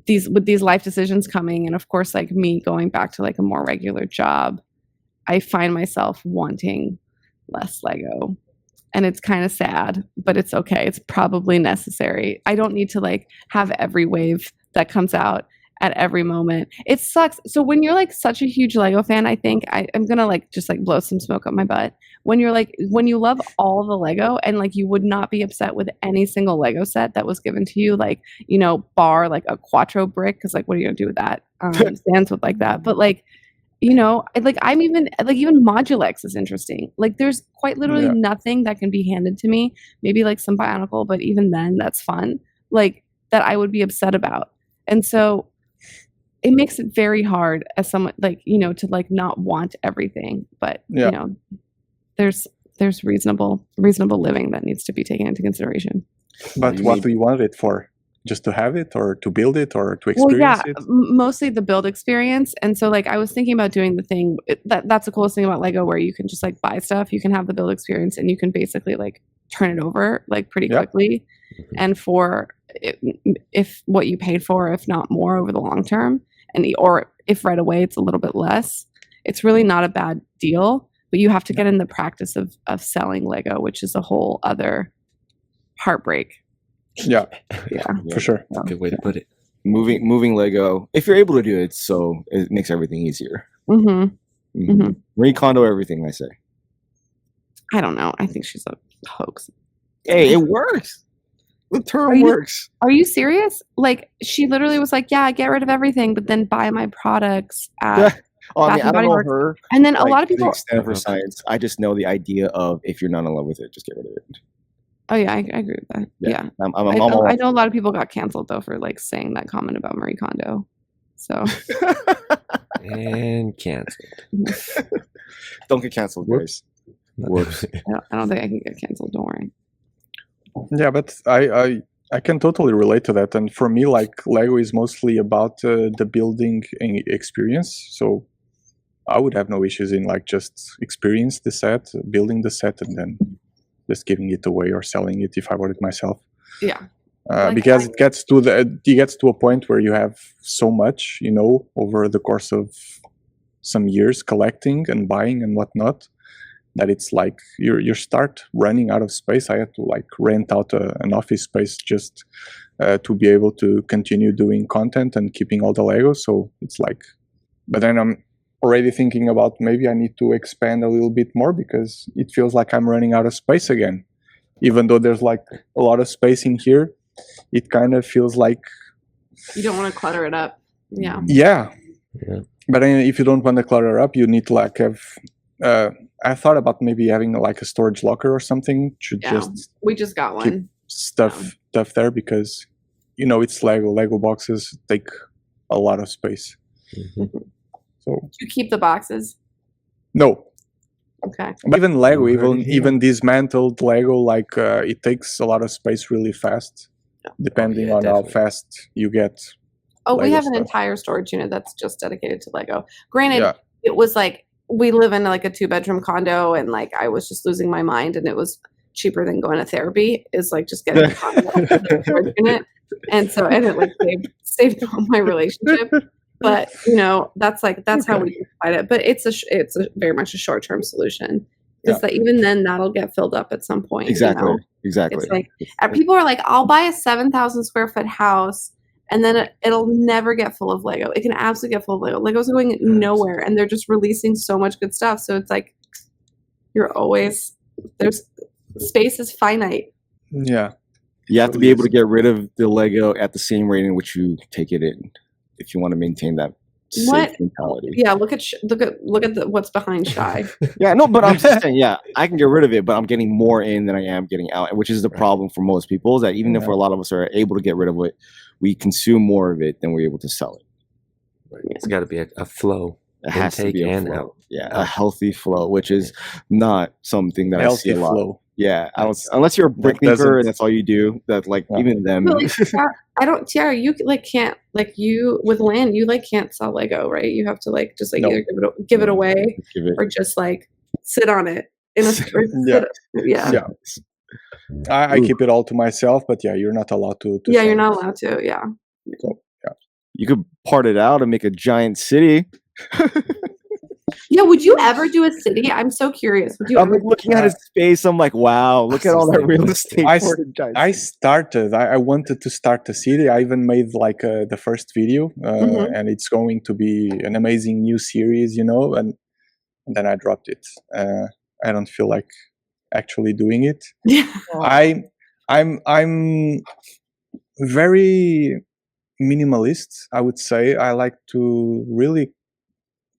these life decisions coming, and of course like me going back to like a more regular job, I find myself wanting less Lego. And it's kind of sad, but it's okay. It's probably necessary. I don't need to like have every wave that comes out at every moment. It sucks. So when you're like such a huge Lego fan, I think I'm gonna like just like blow some smoke up my butt. When you love all the Lego, and like you would not be upset with any single Lego set that was given to you, like, you know, bar like a Quattro brick, because like what are you gonna do with that? Stands with like that, but like, you know, like I'm even Modulex is interesting. Like there's quite literally nothing that can be handed to me. Maybe like some Bionicle, but even then that's fun. Like that I would be upset about. And so it makes it very hard as someone like, you know, to like not want everything. But you know, there's reasonable living that needs to be taken into consideration. But what do you want it for? Just to have it, or to build it, or to experience it? Mostly the build experience. And so like I was thinking about doing the thing that's the coolest thing about Lego, where you can just like buy stuff, you can have the build experience, and you can basically like turn it over like pretty quickly, and for if what you paid for, if not more, over the long term, or if right away it's a little bit less, it's really not a bad deal. But you have to get in the practice of selling Lego, which is a whole other heartbreak. Yeah, for sure. Good way to put it. moving Lego. If you're able to do it, so it makes everything easier. Marie Kondo everything, I say. I don't know. I think she's a hoax. Hey, it works. The term works. Are you serious? Like, she literally was like, "Yeah, get rid of everything, but then buy my products at I Bath and don't Body know Works." her. And then a like, lot of to the people. extent of her science. I just know the idea of if you're not in love with it, just get rid of it. Oh yeah, I agree with that. Yeah, I know a lot of people got canceled though for like saying that comment about Marie Kondo. So And canceled. Don't get canceled, guys. Whoops. I don't think I can get canceled. Don't worry. Yeah, but I can totally relate to that. And for me, like Lego is mostly about the building experience. So I would have no issues in like just experience the set, building the set, and then just giving it away or selling it if I bought it myself. Yeah. Because it gets to a point where you have so much, you know, over the course of some years collecting and buying and whatnot, that it's like you start running out of space. I had to like rent out an office space just to be able to continue doing content and keeping all the Legos. So it's like, but then I'm already thinking about maybe I need to expand a little bit more because it feels like I'm running out of space again. Even though there's like a lot of space in here, it kind of feels like you don't want to clutter it up. Yeah. Yeah. But then if you don't want to clutter up, you need to like have. I thought about maybe having like a storage locker or something. We just got one. Stuff there because, you know, it's Lego. Lego boxes take a lot of space. So do you keep the boxes? No. Okay. But even Lego, even dismantled Lego, like it takes a lot of space really fast, depending on how fast you get. Oh, Lego we have an stuff. entire storage unit that's just dedicated to Lego. Granted, it was like we live in like a 2-bedroom condo, and like I was just losing my mind, and it was cheaper than going to therapy. Is like just getting a condo storage unit, and it like saved my relationship. But you know, that's how we decide it. But it's a very much a short-term solution. Because that even then that'll get filled up at some point. Exactly. You know? Exactly. It's like people are like, I'll buy a 7,000 square foot house, and then it'll never get full of Lego. It can absolutely get full of Lego. Lego's going nowhere, and they're just releasing so much good stuff. So it's like there's space is finite. Yeah. You have to be able to get rid of the Lego at the same rate in which you take it in, if you want to maintain that safe mentality. Yeah, look at what's behind Shy. Yeah, no, but I'm just saying, I can get rid of it, but I'm getting more in than I am getting out, which is the problem for most people. Is that even if a lot of us are able to get rid of it, we consume more of it than we're able to sell it. Right. It's got to be a flow. It has to be a flow. Out. Yeah, a healthy flow, which is not something that I see a lot. Flow. Yeah, unless you're a brick maker and that's all you do. That like even them. I don't, Tiago. You like can't like you with land. You like can't sell Lego, right? You have to like just like either give it away or just like sit on it in a I keep it all to myself, but you're not allowed to you're not allowed to. Yeah. So, you could part it out and make a giant city. Yeah, would you ever do a city? I'm so curious. Would you I'm like looking at his space. I'm like, wow, look at all that real estate. I wanted to start a city. I even made like the first video, and it's going to be an amazing new series, you know. And then I dropped it. I don't feel like actually doing it. Yeah. I'm very minimalist, I would say. I like to really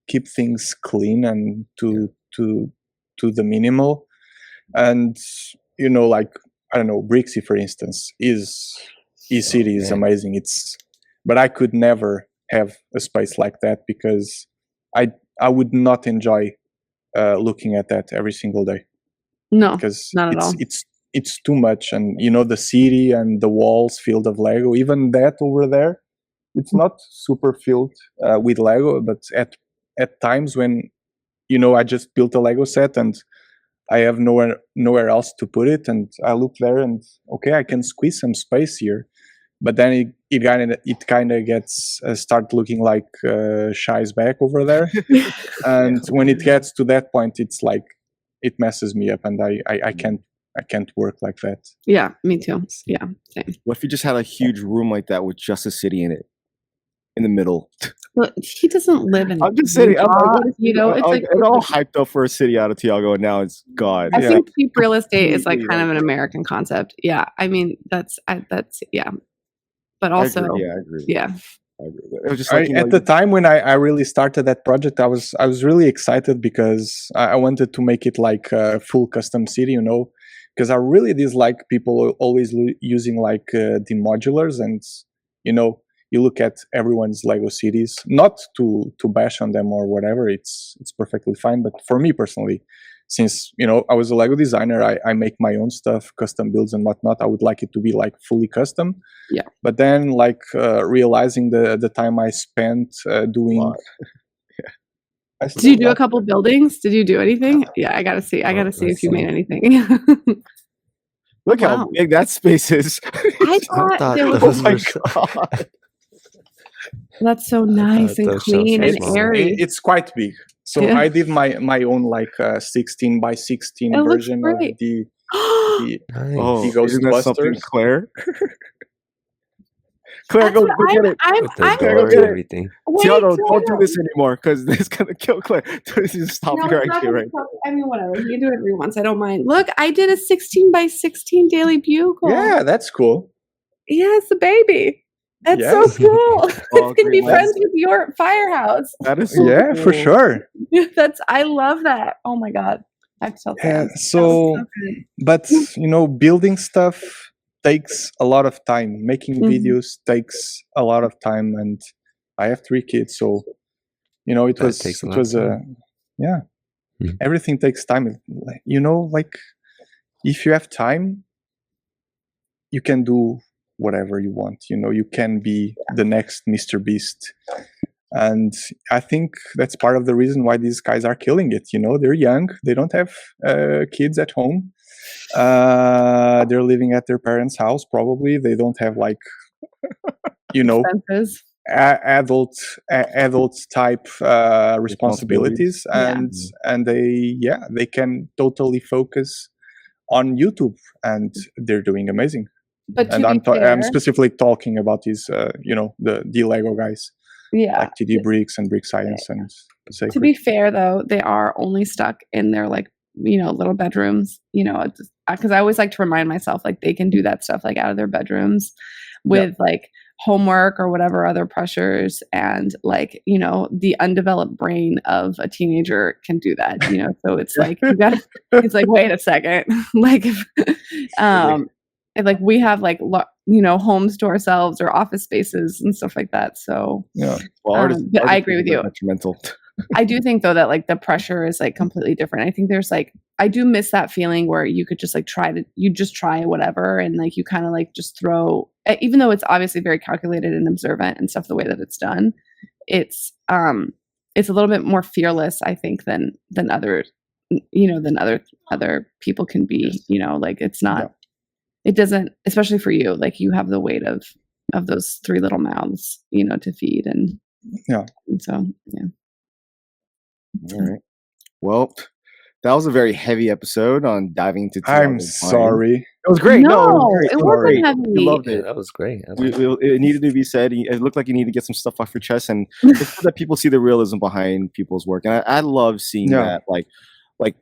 keep things clean and to the minimal. And you know, like I don't know, Brikx, for instance, city is amazing. But I could never have a space like that because I would not enjoy looking at that every single day. No, because not at all. It's too much, and you know, the city and the walls filled of Lego. Even that over there, it's not super filled with Lego, but at times when, you know, I just built a Lego set and I have nowhere else to put it, and I look there and okay, I can squeeze some space here, but then it kind of gets start looking like Shy's back over there, and when it gets to that point, it's like it messes me up, and I can't work like that. Yeah, me too. Yeah, same. What if you just had a huge room like that with just a city in it? in the middle. But he doesn't live in. I'm just saying, you know, it's like it's all hyped up for a city out of Tiago, and now it's gone. I think cheap real estate is like kind of an American concept. Yeah, I mean that's yeah, but also I agree. Yeah. It was just like, at the time when I really started that project, I was really excited because I wanted to make it like a full custom city, you know, because I really dislike people always using like the modulars, and you know, you look at everyone's Lego cities, not to bash on them or whatever, it's perfectly fine, but for me personally, since you know I was a Lego designer, I make my own stuff, custom builds and whatnot. I would like it to be like fully custom. Yeah. But then like realizing the time I spent doing. Did you do a couple buildings? Did you do anything? Yeah, I gotta see. I gotta see if you made anything. Look how big that space is. I thought there was. Oh my god. That's so nice and clean and airy. It's quite big. So I did my own like 16 by 16 version of the Ghostbusters. Claire? Claire, go get it. I'm go get everything. Tiago, don't do this anymore because this is gonna kill Claire. Just stop your idea right. I mean, whatever. You can do it every once. I don't mind. Look, I did a 16 by 16 Daily Bugle. Yeah, that's cool. Yeah, it's a baby. That's so cool. It's gonna be friends with your firehouse. That is so cool. For sure. I love that. Oh my god. I felt that. So but you know, building stuff takes a lot of time. Making videos takes a lot of time, and I have 3 kids, so you know everything takes time. You know, like if you have time, you can do whatever you want. You know, you can be the next Mr. Beast. And I think that's part of the reason why these guys are killing it. You know, they're young, they don't have kids at home. They're living at their parents' house, probably. They don't have like, you know, adult type responsibilities, and they can totally focus on YouTube, and they're doing amazing. But I'm specifically talking about these, you know, the Lego guys. Yeah, like TD Brikx and Brick Science and Sacred. To be fair, though, they are only stuck in their like, you know, little bedrooms. You know, because I always like to remind myself like they can do that stuff like out of their bedrooms with like homework or whatever other pressures, and like, you know, the undeveloped brain of a teenager can do that. You know, so it's like you got. It's like, wait a second, like if like we have like you know, homes to ourselves or office spaces and stuff like that. So but I agree with you. Detrimental. I do think though that like the pressure is like completely different. I think there's like, I do miss that feeling where you could just like you just try whatever, and like you kind of like just throw, even though it's obviously very calculated and observant and stuff the way that it's done, it's a little bit more fearless, I think, than other, you know, than other people can be. You know, like it's not. It doesn't, especially for you, like you have the weight of those 3 little mouths, you know, to feed, and so All right. Well, that was a very heavy episode on diving into. I'm sorry. It was great. No, it wasn't heavy. We loved it. That was great. It needed to be said. It looked like you need to get some stuff off your chest, and it's so that people see the realism behind people's work. And I love seeing that. Like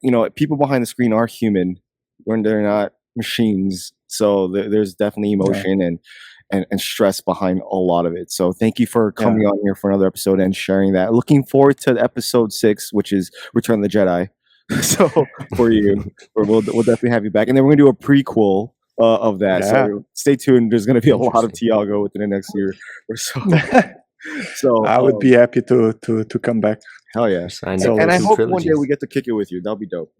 you know, people behind the screen are human when they're not machines. So there's definitely emotion and stress behind a lot of it. So thank you for coming on here for another episode and sharing that. Looking forward to episode 6, which is Return of the Jedi. So for you, we'll definitely have you back. And then we're going to do a prequel of that. Yeah. So stay tuned. There's going to be a lot of Tiago within the next year or so. So I would be happy to come back. Hell yeah. And I hope one day we get to kick it with you. That'll be dope.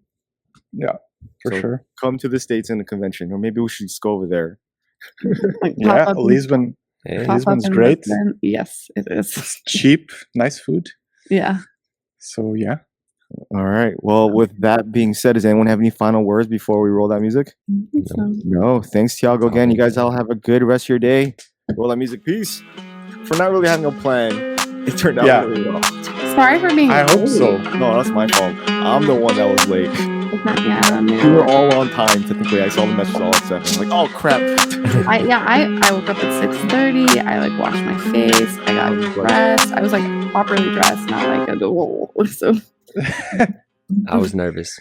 Yeah. For sure. Come to the States in the convention, or maybe we should just go over there. Yeah, Lisbon. Lisbon's great. Lisbon. Yes, it is. It's cheap, nice food. Yeah. So yeah. All right. Well, with that being said, does anyone have any final words before we roll that music? No. Thanks, Tiago. Again, you guys all have a good rest of your day. Roll that music. Peace. For not really having a plan, it turned out really well. Sorry for being late. I hope so. No, that's my fault. I'm the one that was late. Yeah, maybe. We were all on time. Technically, I saw the message all at 7. I'm like, oh crap. I woke up at 6:30. I like washed my face. I got dressed. I was like properly dressed, not like a so. I was nervous.